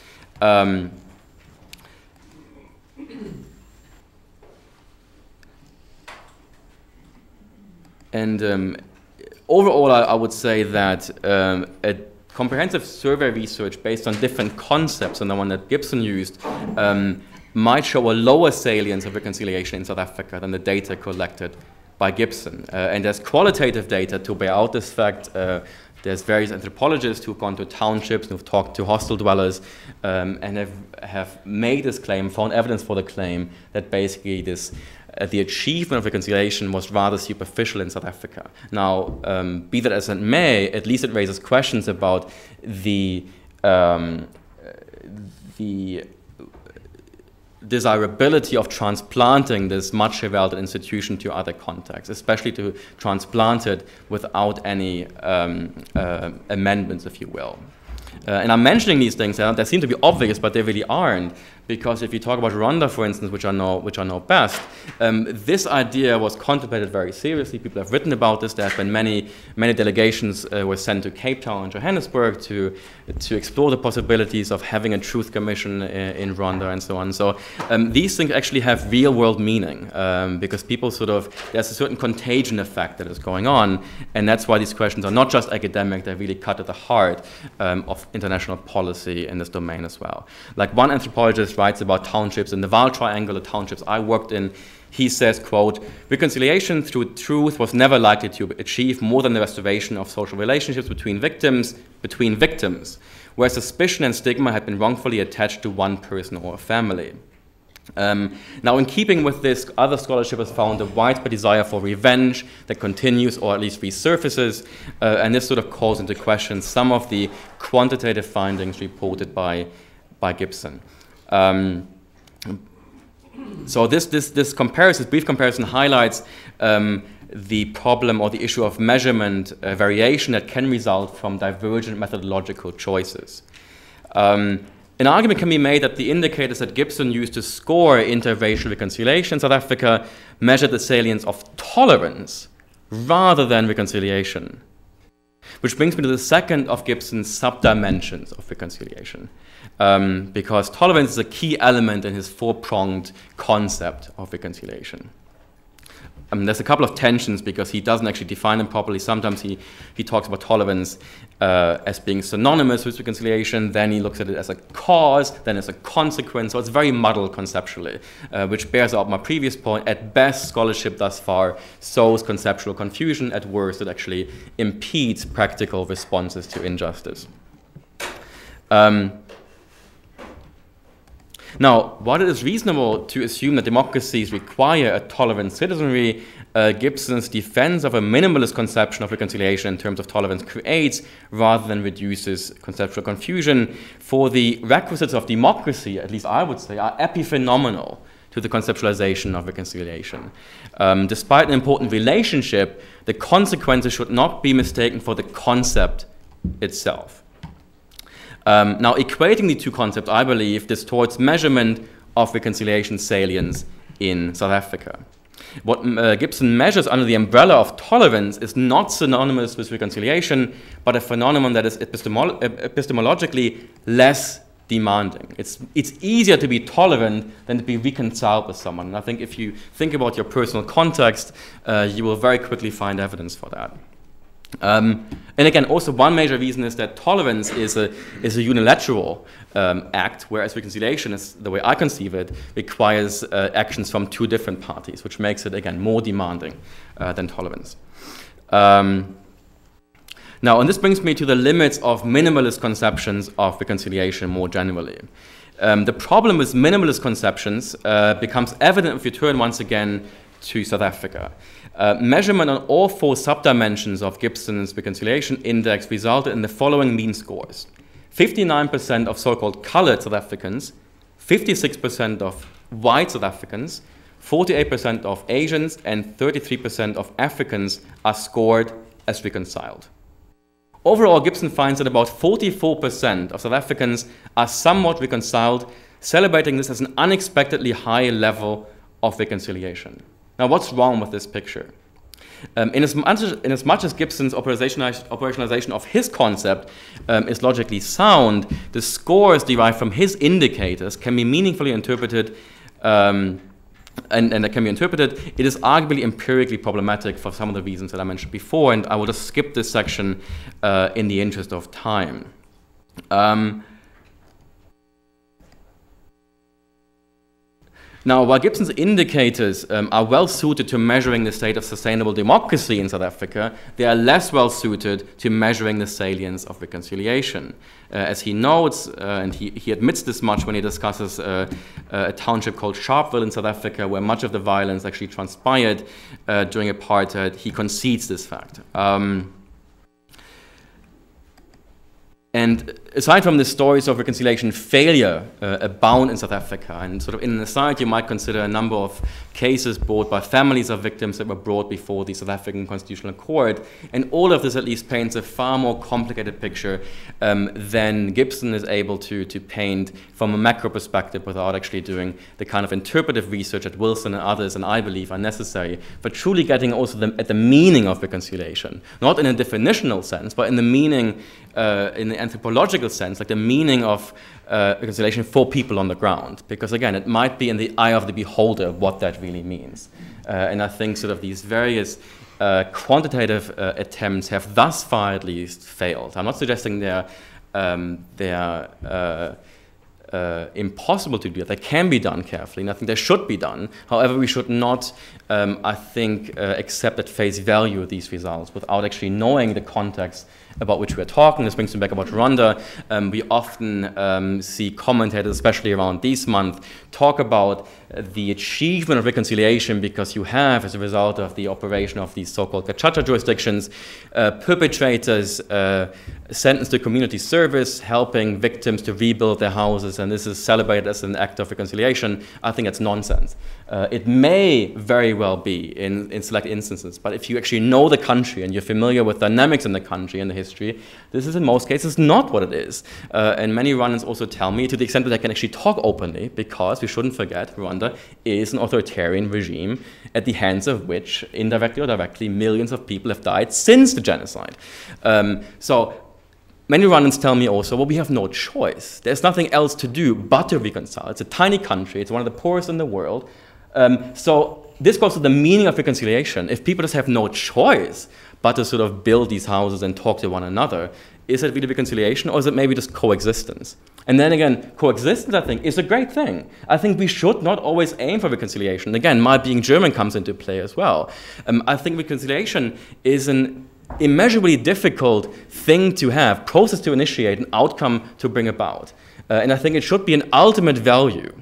Overall, I would say that a comprehensive survey research based on different concepts than the one that Gibson used might show a lower salience of reconciliation in South Africa than the data collected by Gibson. And there's qualitative data to bear out this fact There's various anthropologists who've gone to townships and who've talked to hostel dwellers and have made this claim, found evidence for the claim that basically this the achievement of reconciliation was rather superficial in South Africa. Now, be that as it may, at least it raises questions about the desirability of transplanting this much heralded institution to other contexts, especially to transplant it without any amendments, if you will. And I'm mentioning these things, they seem to be obvious, but they really aren't, because if you talk about Rwanda, for instance, which I know best, this idea was contemplated very seriously. People have written about this. There have been many delegations were sent to Cape Town and Johannesburg to explore the possibilities of having a truth commission in Rwanda and so on. So these things actually have real-world meaning, because people there's a certain contagion effect that is going on, and that's why these questions are not just academic, they really cut at the heart of international policy in this domain as well. Like one anthropologist writes about townships in the Vaal Triangle, the townships I worked in. He says, quote, "Reconciliation through truth was never likely to achieve more than the restoration of social relationships between victims, where suspicion and stigma had been wrongfully attached to one person or a family." Now, in keeping with this, other scholarship has found a widespread desire for revenge that continues or at least resurfaces, and this calls into question some of the quantitative findings reported by Gibson. So this brief comparison highlights the problem or the issue of measurement variation that can result from divergent methodological choices. An argument can be made that the indicators that Gibson used to score interracial reconciliation in South Africa measured the salience of tolerance rather than reconciliation. Which brings me to the second of Gibson's subdimensions of reconciliation, because tolerance is a key element in his four-pronged concept of reconciliation. There's a couple of tensions because he doesn't actually define them properly. Sometimes he talks about tolerance as being synonymous with reconciliation, then he looks at it as a cause, then as a consequence, so it's very muddled conceptually, which bears out my previous point. At best, scholarship thus far sows conceptual confusion. At worst, it actually impedes practical responses to injustice. Now, while it is reasonable to assume that democracies require a tolerant citizenry, Gibson's defense of a minimalist conception of reconciliation in terms of tolerance creates, rather than reduces, conceptual confusion. For the requisites of democracy, at least I would say, are epiphenomenal to the conceptualization of reconciliation. Despite an important relationship, the consequences should not be mistaken for the concept itself. Now, equating the two concepts, I believe, distorts measurement of reconciliation salience in South Africa. What Gibson measures under the umbrella of tolerance is not synonymous with reconciliation, but a phenomenon that is epistemologically less demanding. It's easier to be tolerant than to be reconciled with someone. And I think if you think about your personal context, you will very quickly find evidence for that. And again, also one major reason is that tolerance is a unilateral act, whereas reconciliation, is the way I conceive it, requires actions from two different parties, which makes it, again, more demanding than tolerance. Now, and this brings me to the limits of minimalist conceptions of reconciliation more generally. The problem with minimalist conceptions becomes evident if you turn once again to South Africa. Measurement on all four subdimensions of Gibson's reconciliation index resulted in the following mean scores. 59% of so-called colored South Africans, 56% of white South Africans, 48% of Asians, and 33% of Africans are scored as reconciled. Overall, Gibson finds that about 44% of South Africans are somewhat reconciled, celebrating this as an unexpectedly high level of reconciliation. Now, what's wrong with this picture? In as much as Gibson's operationalization of his concept is logically sound, the scores derived from his indicators can be meaningfully interpreted, and that can be interpreted. It is arguably empirically problematic for some of the reasons that I mentioned before, and I will just skip this section in the interest of time. Now, while Gibson's indicators are well suited to measuring the state of sustainable democracy in South Africa, they are less well suited to measuring the salience of reconciliation. As he notes, and he admits this much when he discusses a township called Sharpeville in South Africa, where much of the violence actually transpired during apartheid, he concedes this fact. And aside from the stories of reconciliation failure abound in South Africa, and sort of in an aside, you might consider a number of cases brought by families of victims that were brought before the South African Constitutional Court, and all of this at least paints a far more complicated picture than Gibson is able to paint from a macro perspective without actually doing the kind of interpretive research that Wilson and others, and I believe, are necessary for truly getting also at the meaning of reconciliation, not in a definitional sense, but in the meaning, in the anthropological sense, like the meaning of reconciliation for people on the ground. Because again, it might be in the eye of the beholder what that really means. And I think sort of these various quantitative attempts have thus far at least failed. I'm not suggesting they're impossible to do. They can be done carefully, and I think they should be done. However, we should not, I think, accept at face value these results without actually knowing the context about which we're talking. This brings me back about Rwanda. We often see commentators, especially around this month, talk about the achievement of reconciliation because you have, as a result of the operation of these so-called gacaca jurisdictions, perpetrators sentenced to community service, helping victims to rebuild their houses, and this is celebrated as an act of reconciliation. I think that's nonsense. It may very well be in select instances, but if you actually know the country and you're familiar with dynamics in the country and the history, this is in most cases not what it is. And many Rwandans also tell me, to the extent that they can actually talk openly, because we shouldn't forget Rwanda is an authoritarian regime at the hands of which, indirectly or directly, millions of people have died since the genocide. So many Rwandans tell me also, well, we have no choice. There's nothing else to do but to reconcile. It's a tiny country. It's one of the poorest in the world. So this goes to the meaning of reconciliation. If people just have no choice but to sort of build these houses and talk to one another, is it really reconciliation, or is it maybe just coexistence? And then again, coexistence, I think, is a great thing. I think we should not always aim for reconciliation. Again, my being German comes into play as well. I think reconciliation is an immeasurably difficult thing to have, process to initiate, an outcome to bring about. And I think it should be an ultimate value.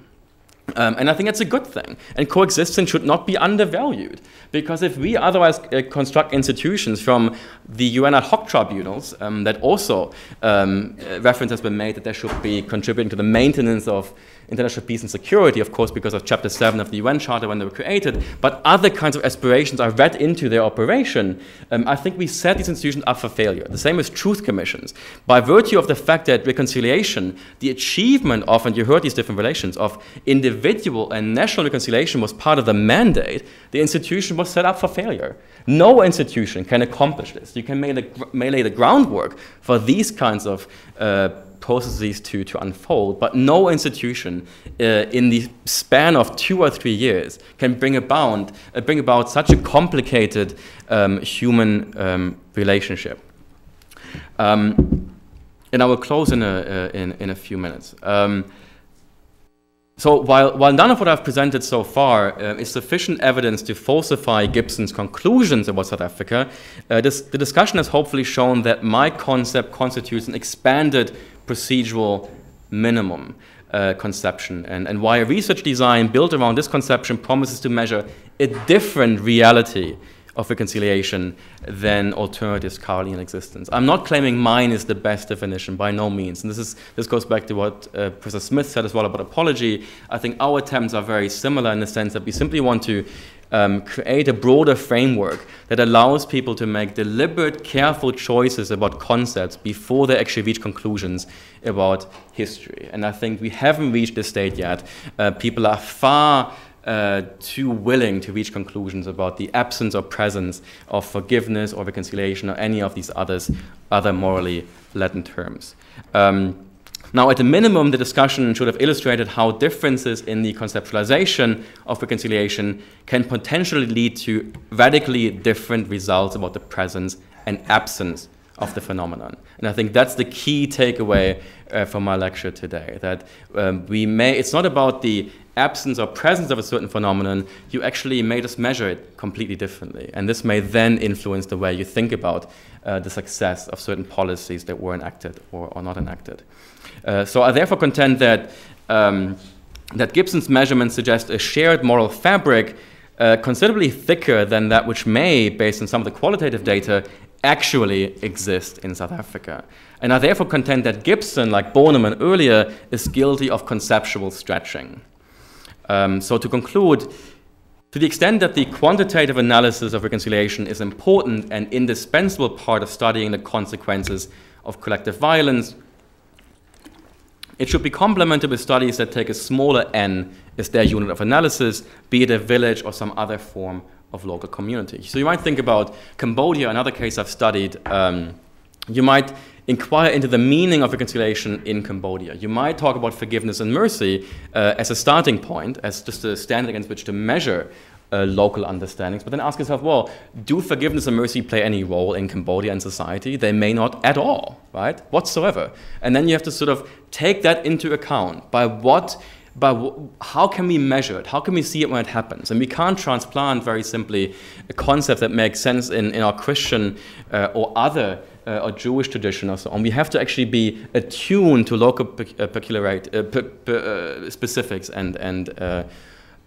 And I think that's a good thing. And coexistence should not be undervalued. Because if we otherwise construct institutions from the UN ad hoc tribunals, that also reference has been made that they should be contributing to the maintenance of international peace and security, of course, because of Chapter 7 of the UN Charter when they were created, but other kinds of aspirations are read into their operation, I think we set these institutions up for failure. The same as truth commissions. By virtue of the fact that reconciliation, the achievement of, and you heard these different relations, of individual and national reconciliation was part of the mandate, the institution was set up for failure. No institution can accomplish this. You can lay the groundwork for these kinds of processes to unfold, but no institution in the span of 2 or 3 years can bring about such a complicated human relationship. And I will close in a few minutes. So while none of what I've presented so far is sufficient evidence to falsify Gibson's conclusions about South Africa, the discussion has hopefully shown that my concept constitutes an expanded procedural minimum conception, and why a research design built around this conception promises to measure a different reality of reconciliation than alternatives currently in existence. I'm not claiming mine is the best definition, by no means. And this goes back to what Professor Smith said as well about apology. I think our attempts are very similar in the sense that we simply want to create a broader framework that allows people to make deliberate, careful choices about concepts before they actually reach conclusions about history. And I think we haven't reached this state yet. People are far too willing to reach conclusions about the absence or presence of forgiveness or reconciliation or any of these other morally latent terms. Now, at a minimum, the discussion should have illustrated how differences in the conceptualization of reconciliation can potentially lead to radically different results about the presence and absence of the phenomenon. And I think that's the key takeaway from my lecture today, that it's not about the absence or presence of a certain phenomenon, you actually may just measure it completely differently. And this may then influence the way you think about the success of certain policies that were enacted or not enacted. So I therefore contend that, that Gibson's measurements suggest a shared moral fabric considerably thicker than that which may, based on some of the qualitative data, actually exist in South Africa. And I therefore contend that Gibson, like Bornemann earlier, is guilty of conceptual stretching. So to conclude, to the extent that the quantitative analysis of reconciliation is important and indispensable part of studying the consequences of collective violence, it should be complemented with studies that take a smaller n as their unit of analysis, be it a village or some other form of local community. So you might think about Cambodia, another case I've studied. You might inquire into the meaning of reconciliation in Cambodia. You might talk about forgiveness and mercy as a starting point, as just a standard against which to measure local understandings, but then ask yourself, well, do forgiveness and mercy play any role in Cambodia and society? They may not at all, right, whatsoever. And then you have to sort of take that into account. How can we measure it? How can we see it when it happens? And we can't transplant very simply a concept that makes sense in our Christian or other or Jewish tradition or so on. We have to actually be attuned to local specifics and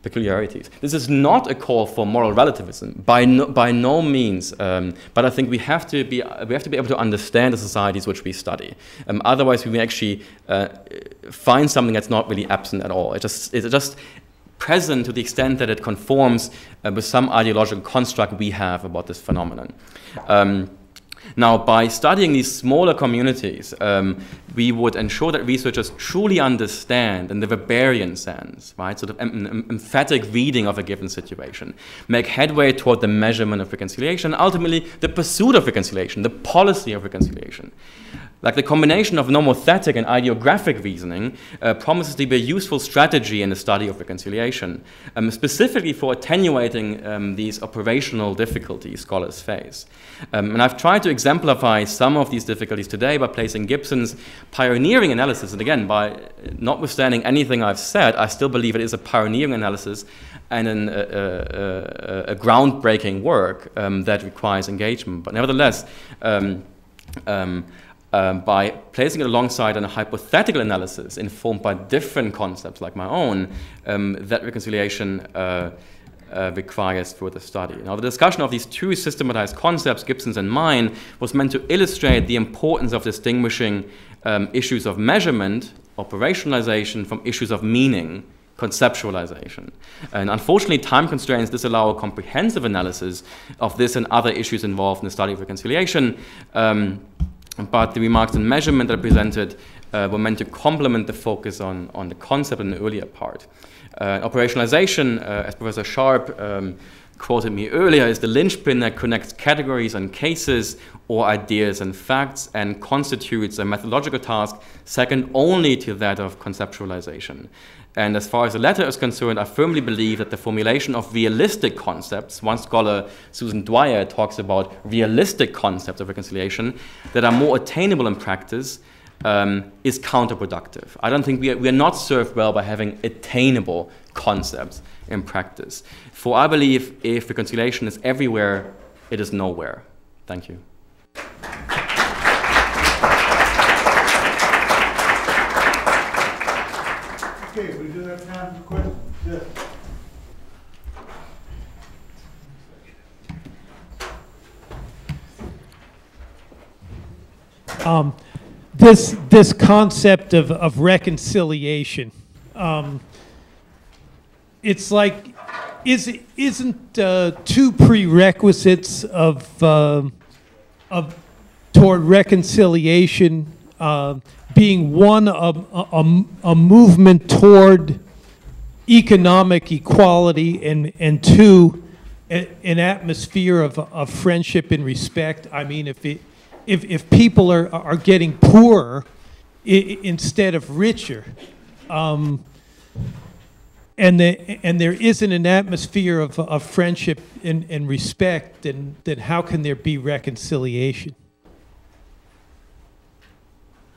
peculiarities. This is not a call for moral relativism, by no means. But I think we have to be able to understand the societies which we study. Otherwise, we may actually find something that's not really absent at all. It's just present to the extent that it conforms with some ideological construct we have about this phenomenon. Now, by studying these smaller communities, we would ensure that researchers truly understand, in the Weberian sense, right, sort of an emphatic reading of a given situation, make headway toward the measurement of reconciliation, and ultimately the pursuit of reconciliation, the policy of reconciliation. Like the combination of nomothetic and ideographic reasoning promises to be a useful strategy in the study of reconciliation, specifically for attenuating these operational difficulties scholars face. And I've tried to exemplify some of these difficulties today by placing Gibson's pioneering analysis, and again, by notwithstanding anything I've said, I still believe it is a pioneering analysis and a groundbreaking work that requires engagement. But nevertheless, by placing it alongside a hypothetical analysis informed by different concepts like my own, that reconciliation requires further study. Now, the discussion of these two systematized concepts, Gibson's and mine, was meant to illustrate the importance of distinguishing issues of measurement, operationalization, from issues of meaning, conceptualization. And unfortunately, time constraints disallow a comprehensive analysis of this and other issues involved in the study of reconciliation. But the remarks on measurement that are presented were meant to complement the focus on the concept in the earlier part. Operationalization, as Professor Sharp quoted me earlier, is the linchpin that connects categories and cases or ideas and facts and constitutes a methodological task second only to that of conceptualization. And as far as the latter is concerned, I firmly believe that the formulation of realistic concepts, one scholar, Susan Dwyer, talks about realistic concepts of reconciliation that are more attainable in practice, is counterproductive. I don't think we are not served well by having attainable concepts in practice. For I believe if reconciliation is everywhere, it is nowhere. Thank you.
Okay, we do have time for questions.
Yes. This concept of reconciliation, it's like, isn't two prerequisites of toward reconciliation being one a movement toward economic equality, and two, an atmosphere of friendship and respect? I mean, if people are getting poorer instead of richer, and there isn't an atmosphere of friendship and respect, then how can there be reconciliation?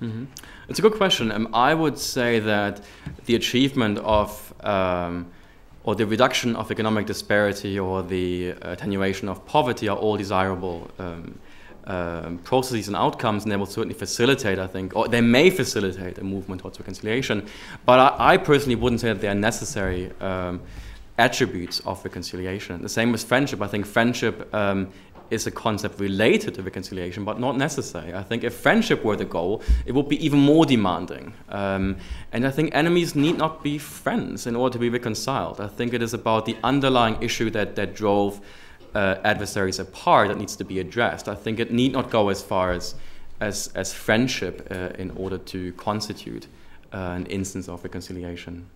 Mm-hmm.
It's a good question. I would say that the achievement of or the reduction of economic disparity or the attenuation of poverty are all desirable processes and outcomes, and they will certainly facilitate, I think, or they may facilitate a movement towards reconciliation. But I personally wouldn't say that they are necessary attributes of reconciliation. The same with friendship. I think friendship is a concept related to reconciliation, but not necessary. I think if friendship were the goal, it would be even more demanding. And I think enemies need not be friends in order to be reconciled. I think it is about the underlying issue that drove adversaries apart that needs to be addressed. I think it need not go as far as friendship in order to constitute an instance of reconciliation.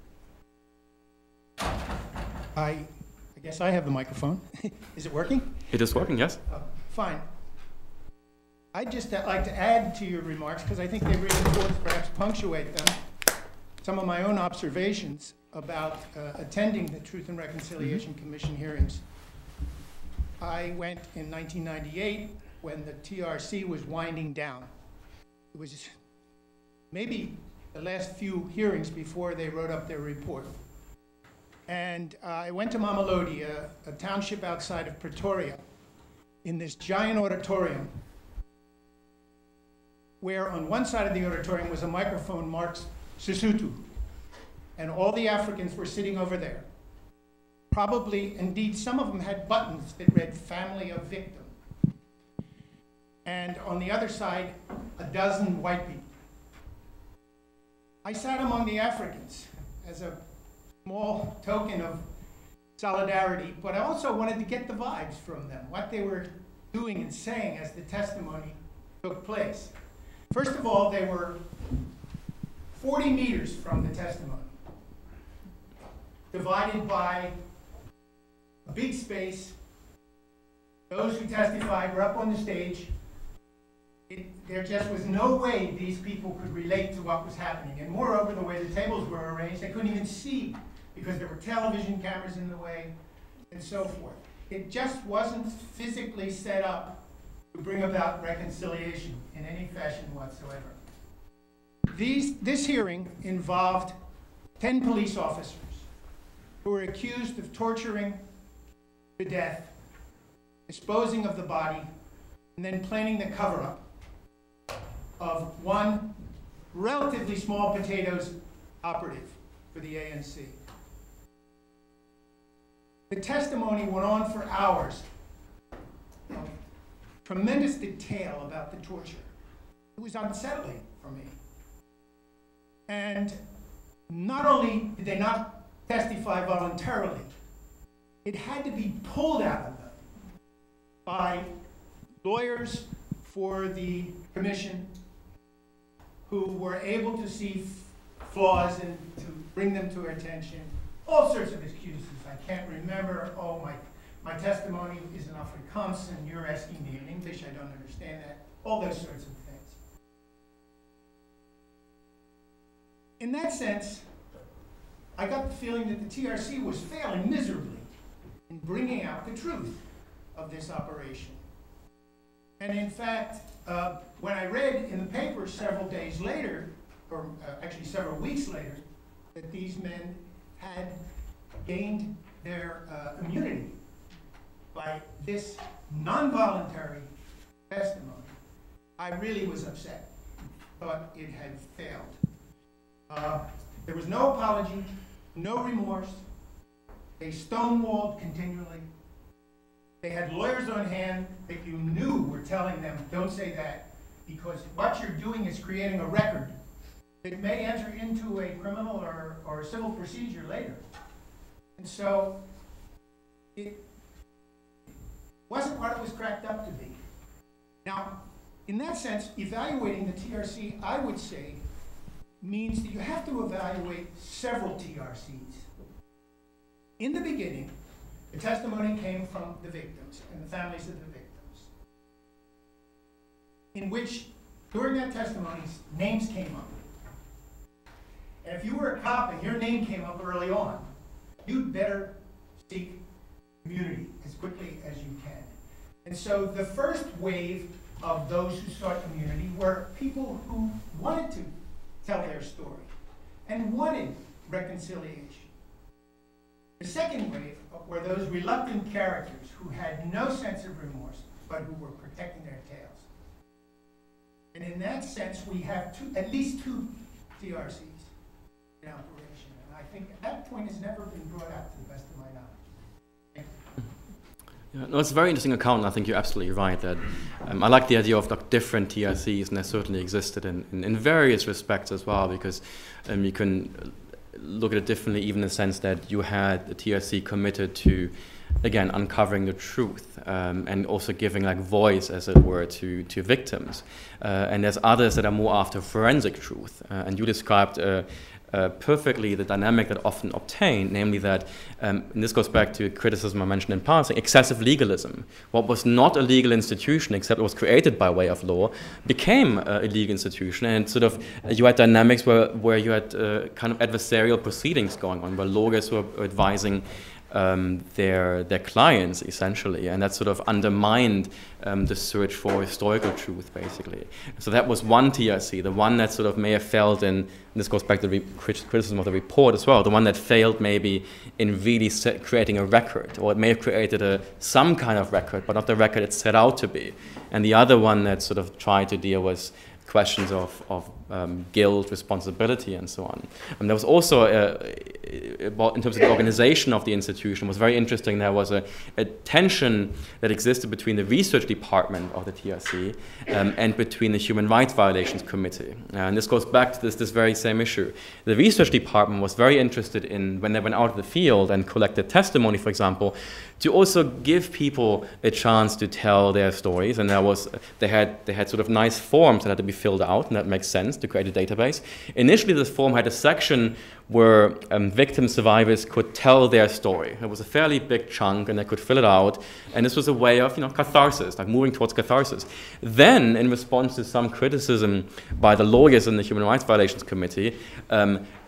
I guess I have the microphone. Is it working?
It is working, yes.
Fine. I'd just like to add to your remarks, because I think they reinforce, perhaps punctuate them, some of my own observations about attending the Truth and Reconciliation Commission hearings. I went in 1998 when the TRC was winding down. It was maybe the last few hearings before they wrote up their report. And I went to Mamelodi, a township outside of Pretoria, in this giant auditorium, where on one side of the auditorium was a microphone marked Sesotho, and all the Africans were sitting over there. Probably, indeed, some of them had buttons that read "Family of Victim." And on the other side, a dozen white people. I sat among the Africans as a small token of solidarity, but I also wanted to get the vibes from them, what they were doing and saying as the testimony took place. First of all, they were 40 meters from the testimony, divided by a big space. Those who testified were up on the stage. There just was no way these people could relate to what was happening. And moreover, the way the tables were arranged, they couldn't even see because there were television cameras in the way and so forth. It just wasn't physically set up to bring about reconciliation in any fashion whatsoever. This hearing involved 10 police officers who were accused of torturing to death, disposing of the body, and then planning the cover-up of one relatively small potatoes operative for the ANC. The testimony went on for hours. Tremendous detail about the torture. It was unsettling for me. And not only did they not testify voluntarily, it had to be pulled out of them by lawyers for the commission who were able to see flaws and to bring them to our attention. All sorts of excuses. I can't remember. Oh, my testimony is in Afrikaans and you're asking me in English. I don't understand that. All those sorts of things. In that sense, I got the feeling that the TRC was failing miserably in bringing out the truth of this operation. And in fact, when I read in the paper several days later, or actually several weeks later, that these men had gained their immunity by this non-voluntary testimony, I really was upset. Thought it had failed. There was no apology, no remorse. They stonewalled continually. They had lawyers on hand that you knew were telling them, don't say that, because what you're doing is creating a record that may enter into a criminal or civil procedure later. And so it wasn't what it was cracked up to be. Now, in that sense, evaluating the TRC, I would say, means that you have to evaluate several TRCs. In the beginning, the testimony came from the victims and the families of the victims, in which, during that testimony, names came up. And if you were a cop and your name came up early on, you'd better seek immunity as quickly as you can. And so the first wave of those who sought immunity were people who wanted to tell their story and wanted reconciliation. The second wave were those reluctant characters who had no sense of remorse, but who were protecting their tails. And in that sense, we have at least two TRCs in operation. And I think that point has never been brought out to the best of my knowledge. Thank you.
Yeah, no, it's a very interesting account, and I think you're absolutely right that I like the idea of like different TRCs, and they certainly existed in various respects as well, because you can look at it differently, even in the sense that you had a TRC committed to, again, uncovering the truth and also giving like voice, as it were, to victims. And there's others that are more after forensic truth. And you described perfectly the dynamic that often obtained, namely that, and this goes back to a criticism I mentioned in passing, excessive legalism. What was not a legal institution, except it was created by way of law, became a legal institution, and sort of you had dynamics where you had kind of adversarial proceedings going on, where lawyers were advising their clients, essentially, and that sort of undermined the search for historical truth, basically. So that was one TRC, the one that sort of may have failed in, and this goes back to the criticism of the report as well, the one that failed maybe in really creating a record, or it may have created some kind of record, but not the record it set out to be. And the other one that sort of tried to deal with questions of guilt, responsibility, and so on. And there was also, in terms of the organization of the institution, was very interesting. There was a tension that existed between the research department of the TRC and between the Human Rights Violations Committee. And this goes back to this very same issue. The research department was very interested in, when they went out in the field and collected testimony, for example, to also give people a chance to tell their stories. And they had sort of nice forms that had to be filled out, and that makes sense to create a database. Initially, this form had a section where victim survivors could tell their story. It was a fairly big chunk, and they could fill it out. And this was a way of, catharsis, like moving towards catharsis. Then, in response to some criticism by the lawyers in the Human Rights Violations Committee,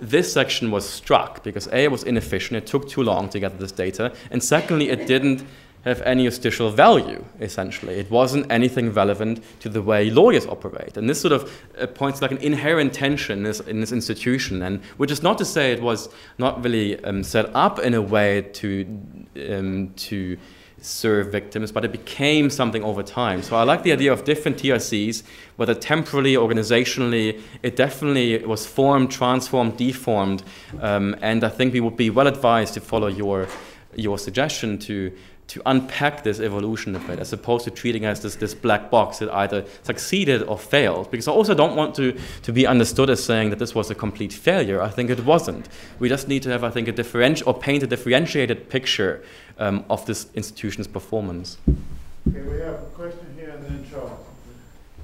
this section was struck because A, it was inefficient, it took too long to get this data, and secondly, it didn't have any justicial value, essentially. It wasn't anything relevant to the way lawyers operate. And this sort of points to like an inherent tension in this institution, and which is not to say it was not really set up in a way to serve victims, but it became something over time. So I like the idea of different TRCs, whether temporally, organizationally, it definitely was formed, transformed, deformed, and I think we would be well advised to follow your suggestion to unpack this evolution a bit, as opposed to treating it as this black box that either succeeded or failed. Because I also don't want to be understood as saying that this was a complete failure. I think it wasn't. We just need to have, I think, paint a differentiated picture of this institution's performance.
Okay, we have a question here and then Charles.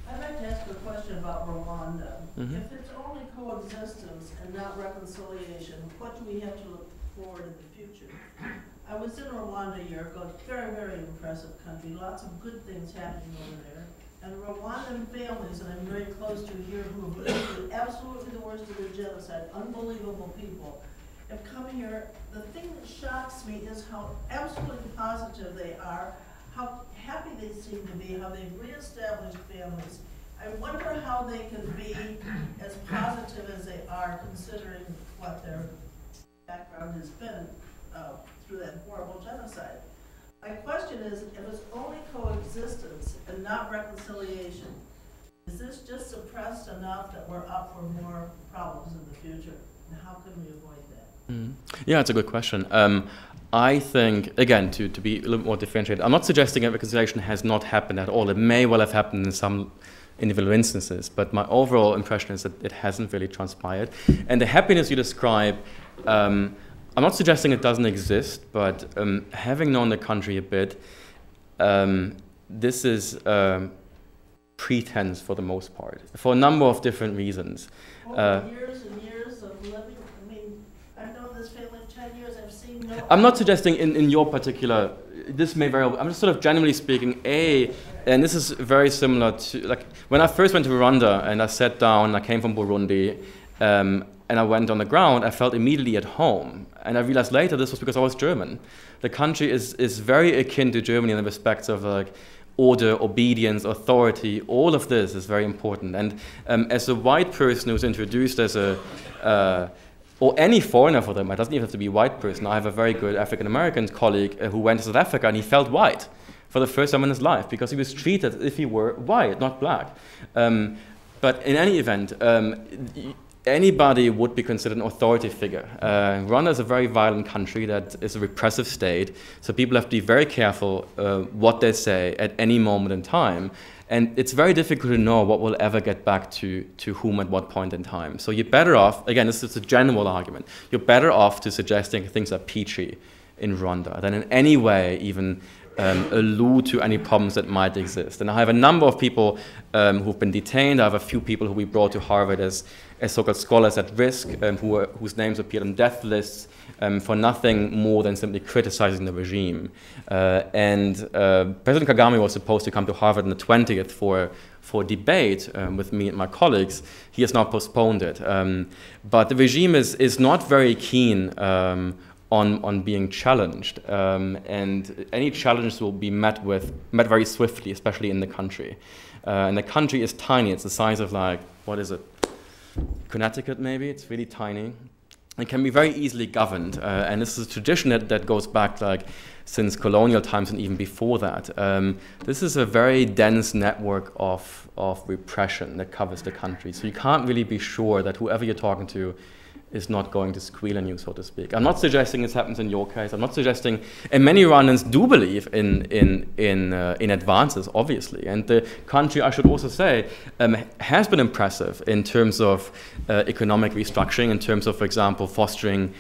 I'd like to ask a question about Rwanda.
Mm-hmm.
If it's only coexistence and not reconciliation, what do we have to look forward in the future? I was in Rwanda a year ago. Very, very impressive country. Lots of good things happening over there. And Rwandan families, and I'm very close to here, who have lived through absolutely the worst of the genocide, unbelievable people, have come here. The thing that shocks me is how absolutely positive they are, how happy they seem to be, how they've reestablished families. I wonder how they can be as positive as they are, considering what their background has been through that horrible genocide. My question is, if it's only coexistence and not reconciliation, is this just suppressed enough that we're up for more problems in the future? And how can we avoid that?
Mm-hmm. Yeah, it's a good question. I think, again, to be a little more differentiated, I'm not suggesting that reconciliation has not happened at all. It may well have happened in some individual instances, but my overall impression is that it hasn't really transpired. And the happiness you describe, I'm not suggesting it doesn't exist, but having known the country a bit, this is pretense for the most part, for a number of different reasons.
Years and years of living, I mean, I've known this family 10 years, I've seen no...
I'm not suggesting in your particular, this may very well, I'm just sort of generally speaking, and this is very similar to, like, when I first went to Rwanda and I sat down, I came from Burundi, and I went on the ground, I felt immediately at home. And I realized later this was because I was German. The country is very akin to Germany in the respects of like order, obedience, authority. All of this is very important. And as a white person who was introduced as or any foreigner for them. It doesn't even have to be a white person. I have a very good African-American colleague who went to South Africa and he felt white for the first time in his life because he was treated as if he were white, not black. But in any event, anybody would be considered an authority figure. Rwanda is a very violent country that is a repressive state, so people have to be very careful what they say at any moment in time. And it's very difficult to know what will ever get back to whom at what point in time. So you're better off, again, this is a general argument, you're better off to suggesting things are peachy in Rwanda than in any way even allude to any problems that might exist. And I have a number of people who've been detained. I have a few people who we brought to Harvard as so-called scholars at risk, whose names appeared on death lists for nothing more than simply criticizing the regime. President Kagame was supposed to come to Harvard on the 20th for debate with me and my colleagues. He has now postponed it. But the regime is not very keen on being challenged, and any challenges will be met very swiftly, especially in the country. And the country is tiny. It's the size of, like, what is it, Connecticut maybe? It's really tiny. It can be very easily governed, and this is a tradition that goes back like since colonial times and even before that. This is a very dense network of repression that covers the country, so you can't really be sure that whoever you're talking to is not going to squeal on you, so to speak. I'm not suggesting this happens in your case. I'm not suggesting, and many Rwandans do believe in advances, obviously. And the country, I should also say, has been impressive in terms of economic restructuring, in terms of, for example, fostering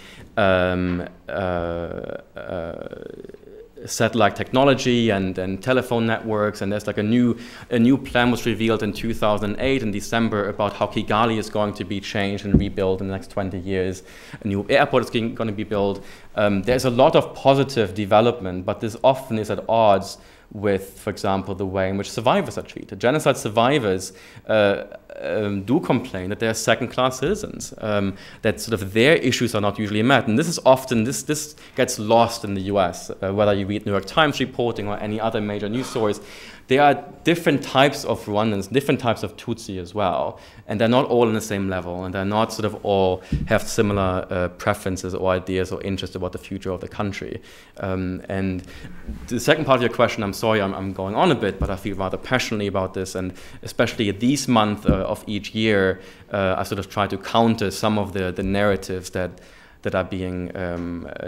satellite technology and telephone networks, and there's like a new plan was revealed in 2008 in December about how Kigali is going to be changed and rebuilt in the next 20 years. A new airport is going to be built. There's a lot of positive development, but this often is at odds with, for example, the way in which survivors are treated. Genocide survivors do complain that they're second-class citizens, that sort of their issues are not usually met. And this is often, this gets lost in the US, whether you read New York Times reporting or any other major news stories. There are different types of Rwandans, different types of Tutsi as well, and they're not all on the same level, and they're not sort of all have similar preferences or ideas or interests about the future of the country. And the second part of your question, I'm sorry I'm going on a bit, but I feel rather passionately about this, and especially this month of each year, I sort of try to counter some of the narratives that are being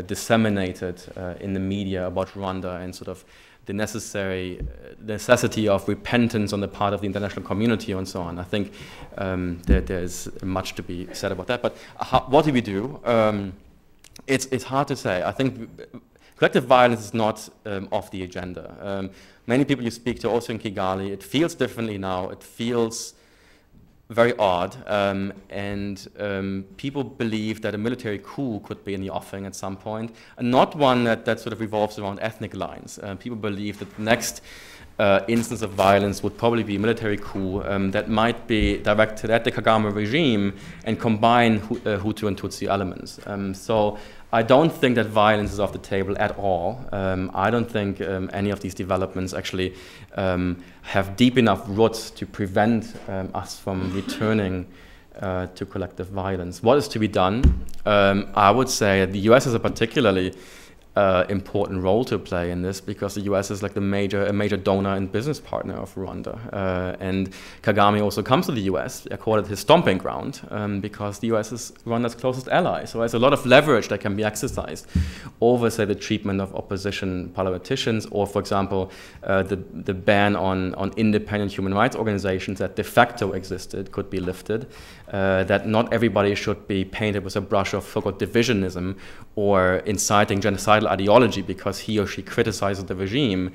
disseminated in the media about Rwanda and sort of the necessity of repentance on the part of the international community and so on. I think that there's much to be said about that. But what do we do? It's hard to say. I think collective violence is not off the agenda. Many people you speak to, also in Kigali, it feels differently now. It feels very odd, and people believe that a military coup could be in the offing at some point, and not one that sort of revolves around ethnic lines. People believe that the next instance of violence would probably be a military coup that might be directed at the Kagame regime and combine Hutu and Tutsi elements. So I don't think that violence is off the table at all. I don't think any of these developments actually have deep enough roots to prevent us from returning to collective violence. What is to be done? I would say the US has a particularly important role to play in this, because the US is like a major donor and business partner of Rwanda. And Kagame also comes to the US. I call it his stomping ground, because the US is Rwanda's closest ally. So there's a lot of leverage that can be exercised over, say, the treatment of opposition politicians, or, for example, the ban on independent human rights organizations that de facto existed could be lifted, that not everybody should be painted with a brush of so-called divisionism or inciting genocidal ideology because he or she criticizes the regime.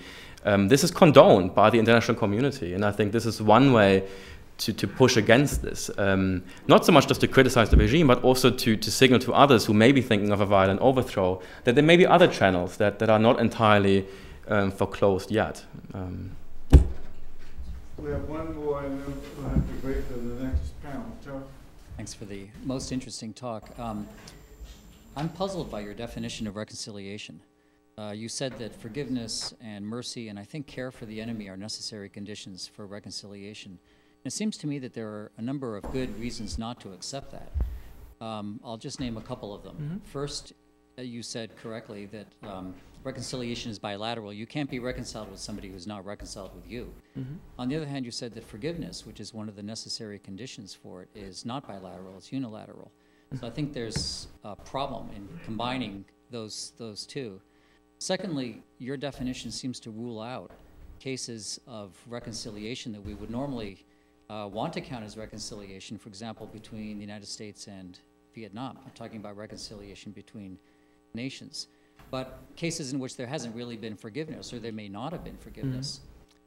This is condoned by the international community, and I think this is one way to push against this. Not so much just to criticize the regime, but also to signal to others who may be thinking of a violent overthrow that there may be other channels that are not entirely foreclosed yet.
We have one more, and then we'll have to break to the next panel. Chuck?
Thanks for the most interesting talk. I'm puzzled by your definition of reconciliation. You said that forgiveness and mercy and I think care for the enemy are necessary conditions for reconciliation. And it seems to me that there are a number of good reasons not to accept that. I'll just name a couple of them.
Mm-hmm.
First, you said correctly that reconciliation is bilateral. You can't be reconciled with somebody who's not reconciled with you.
Mm-hmm.
On the other hand, you said that forgiveness, which is one of the necessary conditions for it, is not bilateral, it's unilateral. So I think there's a problem in combining those two. Secondly, your definition seems to rule out cases of reconciliation that we would normally want to count as reconciliation, for example, between the United States and Vietnam. I'm talking about reconciliation between nations. But cases in which there hasn't really been forgiveness, or there may not have been forgiveness,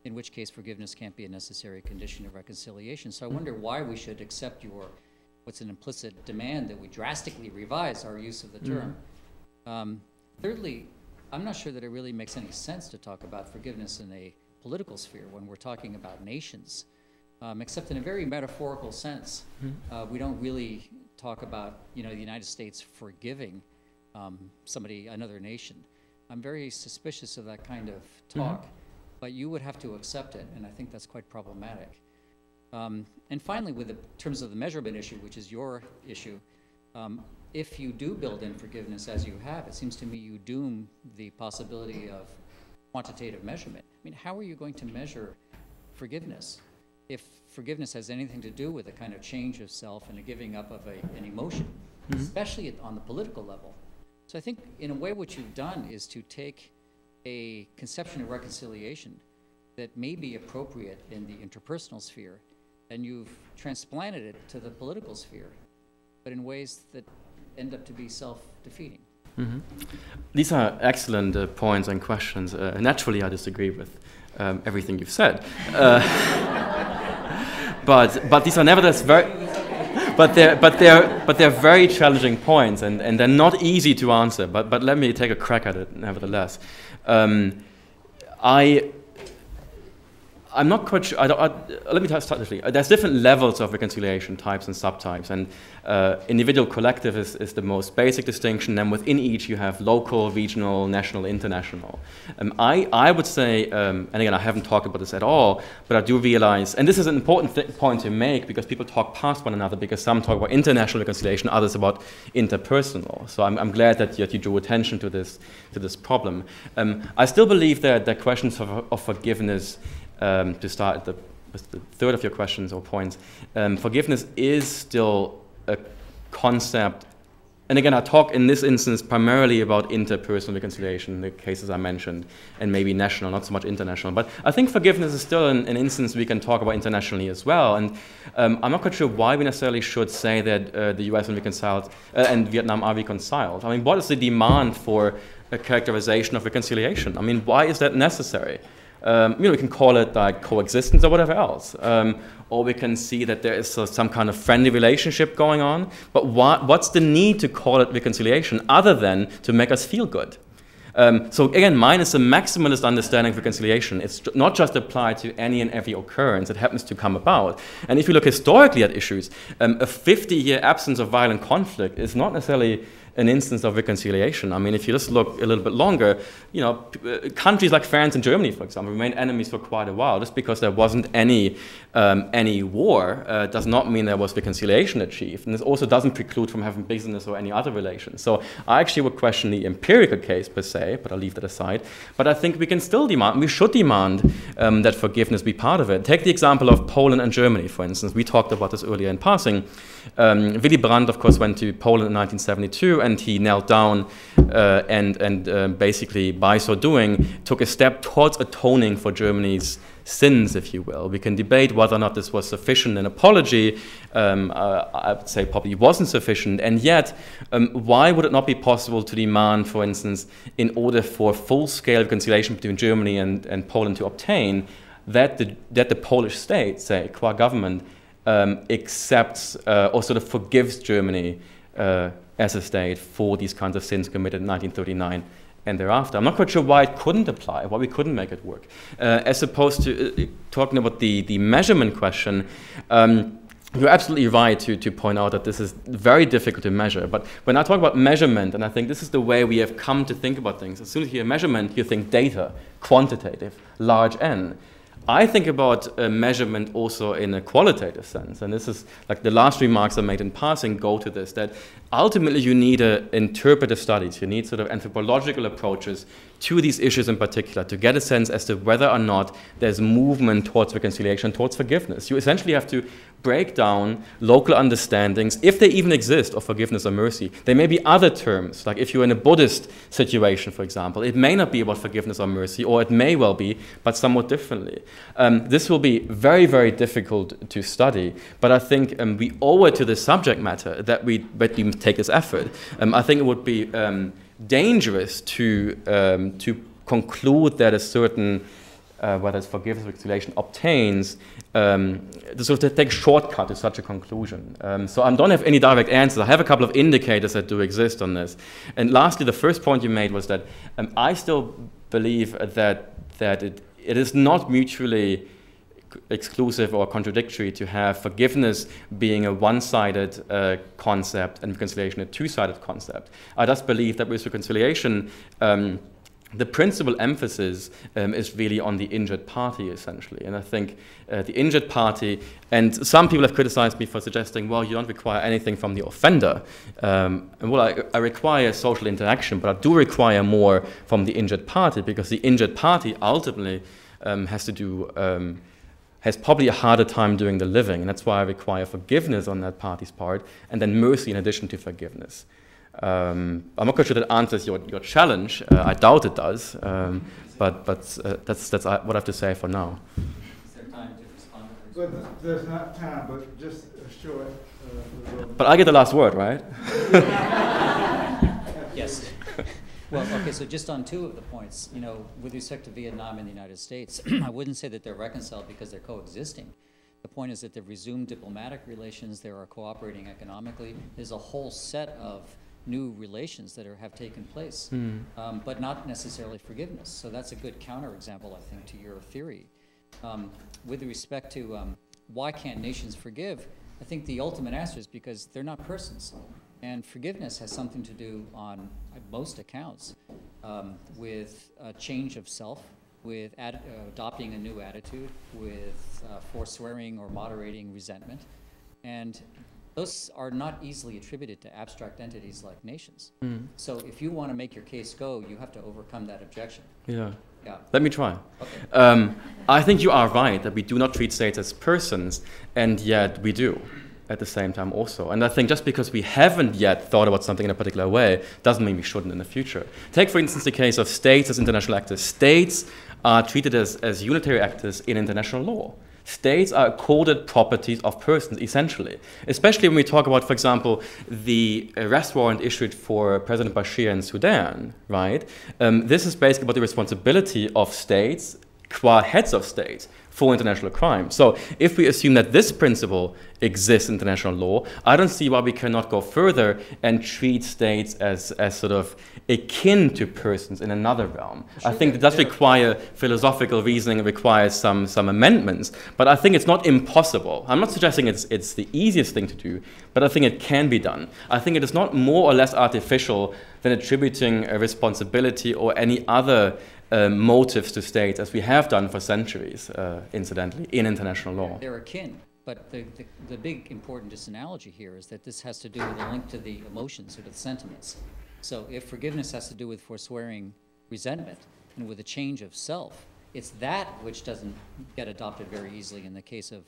in which case forgiveness can't be a necessary condition of reconciliation. So I wonder why we should accept your, what's an implicit demand that we drastically revise our use of the term. Thirdly, I'm not sure that it really makes any sense to talk about forgiveness in a political sphere when we're talking about nations, except in a very metaphorical sense. We don't really talk about, the United States forgiving somebody, another nation. I'm very suspicious of that kind of talk, but you would have to accept it, and I think that's quite problematic. And finally, with the terms of the measurement issue, which is your issue, if you do build in forgiveness as you have, it seems to me you doom the possibility of quantitative measurement. I mean, how are you going to measure forgiveness if forgiveness has anything to do with a kind of change of self and a giving up of an emotion, especially on the political level? So I think, in a way, what you've done is to take a conception of reconciliation that may be appropriate in the interpersonal sphere, and you've transplanted it to the political sphere, but in ways that end up to be self-defeating.
These are excellent points and questions. Naturally, I disagree with everything you've said, but these are nevertheless very. But they're very challenging points, and they're not easy to answer. But let me take a crack at it, nevertheless. I'm not quite sure. Let me start this. There's different levels of reconciliation, types and subtypes, and individual collective is the most basic distinction. Then within each, you have local, regional, national, international. I would say, and again, I haven't talked about this at all, but I do realize, and this is an important point to make because people talk past one another, because some talk about international reconciliation, others about interpersonal. So I'm glad that you drew attention to this problem. I still believe that the questions of forgiveness. To start with the third of your questions or points, forgiveness is still a concept. And again, I talk in this instance primarily about interpersonal reconciliation, the cases I mentioned, and maybe national, not so much international. But I think forgiveness is still an instance we can talk about internationally as well. And I'm not quite sure why we necessarily should say that the US and Vietnam are reconciled. I mean, what is the demand for a characterization of reconciliation? I mean, why is that necessary? We can call it like coexistence or whatever else. Or we can see that there is some kind of friendly relationship going on. But what's the need to call it reconciliation other than to make us feel good? So again, mine is a maximalist understanding of reconciliation. It's not just applied to any and every occurrence that happens to come about. And if you look historically at issues, a 50-year absence of violent conflict is not necessarily an instance of reconciliation. I mean, if you just look a little bit longer, countries like France and Germany, for example, remained enemies for quite a while. Just because there wasn't any war does not mean there was reconciliation achieved. And this also doesn't preclude from having business or any other relations. So I actually would question the empirical case per se, but I'll leave that aside. But I think we can still demand, we should demand that forgiveness be part of it. Take the example of Poland and Germany, for instance. We talked about this earlier in passing. Willy Brandt, of course, went to Poland in 1972, and he knelt down and basically, by so doing, took a step towards atoning for Germany's sins, if you will. We can debate whether or not this was sufficient. An apology, I would say, probably wasn't sufficient. And yet, why would it not be possible to demand, for instance, in order for full-scale reconciliation between Germany and Poland to obtain, that the Polish state, say, qua government, accepts or sort of forgives Germany as a state for these kinds of sins committed in 1939 and thereafter. I'm not quite sure why it couldn't apply, why we couldn't make it work. As opposed to talking about the measurement question, you're absolutely right to point out that this is very difficult to measure. But when I talk about measurement, and I think this is the way we have come to think about things, as soon as you hear measurement, you think data, quantitative, large N. I think about measurement also in a qualitative sense, and this is like the last remarks I made in passing go to this, that ultimately you need interpretive studies, you need sort of anthropological approaches to these issues in particular to get a sense as to whether or not there's movement towards reconciliation, towards forgiveness. You essentially have to break down local understandings, if they even exist, of forgiveness or mercy. There may be other terms, like if you're in a Buddhist situation, for example, it may not be about forgiveness or mercy, or it may well be, but somewhat differently. This will be very, very difficult to study, but I think we owe it to the subject matter that we take this effort. I think it would be dangerous to conclude that a certain whether it's forgiveness or reconciliation obtains, to sort of take a shortcut to such a conclusion. So I don't have any direct answers. I have a couple of indicators that do exist on this. And lastly, the first point you made was that I still believe that it is not mutually exclusive or contradictory to have forgiveness being a one-sided concept and reconciliation a two-sided concept. I just believe that with reconciliation, the principal emphasis is really on the injured party, essentially. And I think the injured party, and some people have criticized me for suggesting, well, you don't require anything from the offender. And well, I require social interaction, but I do require more from the injured party, because the injured party ultimately has probably a harder time doing the living. And that's why I require forgiveness on that party's part, and then mercy in addition to forgiveness. I'm not quite sure that answers your challenge. I doubt it does, but that's what I have to say for now.
Is there time to respond?
Well, there's not time, but just a short.
But I get the last word, right?
Yes. Well, okay, so just on two of the points, you know, with respect to Vietnam and the United States, I wouldn't say that they're reconciled because they're coexisting. The point is that they've resumed diplomatic relations, they are cooperating economically. There's a whole set of new relations that have taken place, but not necessarily forgiveness. So that's a good counterexample, I think, to your theory. With respect to why can't nations forgive, I think the ultimate answer is because they're not persons. And forgiveness has something to do, on most accounts, with a change of self, with adopting a new attitude, with forswearing or moderating resentment. And those are not easily attributed to abstract entities like nations. So if you want to make your case go, you have to overcome that objection.
Yeah.
Yeah.
Let me try.
Okay.
I think you are right that we do not treat states as persons, and yet we do at the same time also. And I think just because we haven't yet thought about something in a particular way doesn't mean we shouldn't in the future. Take, for instance, the case of states as international actors. States are treated as unitary actors in international law. States are accorded properties of persons, essentially. Especially when we talk about, for example, the arrest warrant issued for President Bashir in Sudan, right? This is basically about the responsibility of states, qua heads of states, for international crime. So if we assume that this principle exists in international law, I don't see why we cannot go further and treat states as sort of akin to persons in another realm. Sure, I think it does require philosophical reasoning, it requires some amendments, but I think it's not impossible. I'm not suggesting it's the easiest thing to do, but I think it can be done. I think it is not more or less artificial than attributing a responsibility or any other motives to states, as we have done for centuries, incidentally, in international law.
They're akin, but the big important disanalogy here is that this has to do with a link to the emotions or to the sentiments. So if forgiveness has to do with forswearing resentment and with a change of self, it's that which doesn't get adopted very easily in the case of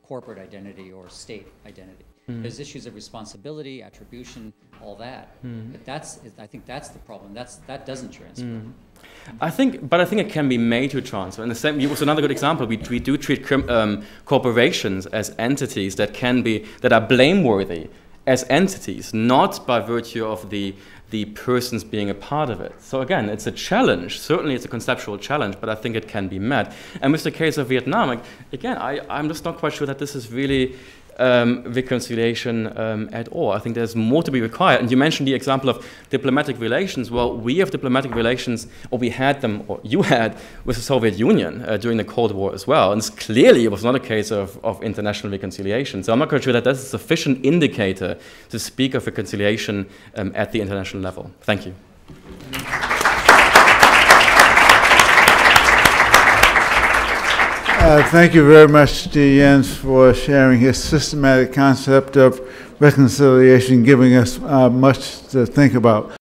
corporate identity or state identity. There's issues of responsibility, attribution, all that. But I think that's the problem. That doesn't transfer.
I think it can be made to transfer. And the same, it was another good example. We do treat corporations as entities that are blameworthy as entities, not by virtue of the persons being a part of it. So again, it's a challenge. Certainly it's a conceptual challenge, but I think it can be met. And with the case of Vietnam, again, I'm just not quite sure that this is really reconciliation at all. I think there's more to be required. And you mentioned the example of diplomatic relations. Well, we have diplomatic relations, or we had them, or you had, with the Soviet Union during the Cold War as well. And clearly it was not a case of international reconciliation. So I'm not quite sure that that's a sufficient indicator to speak of reconciliation at the international level. Thank you.
Thank you very much to Jens for sharing his systematic concept of reconciliation, giving us much to think about.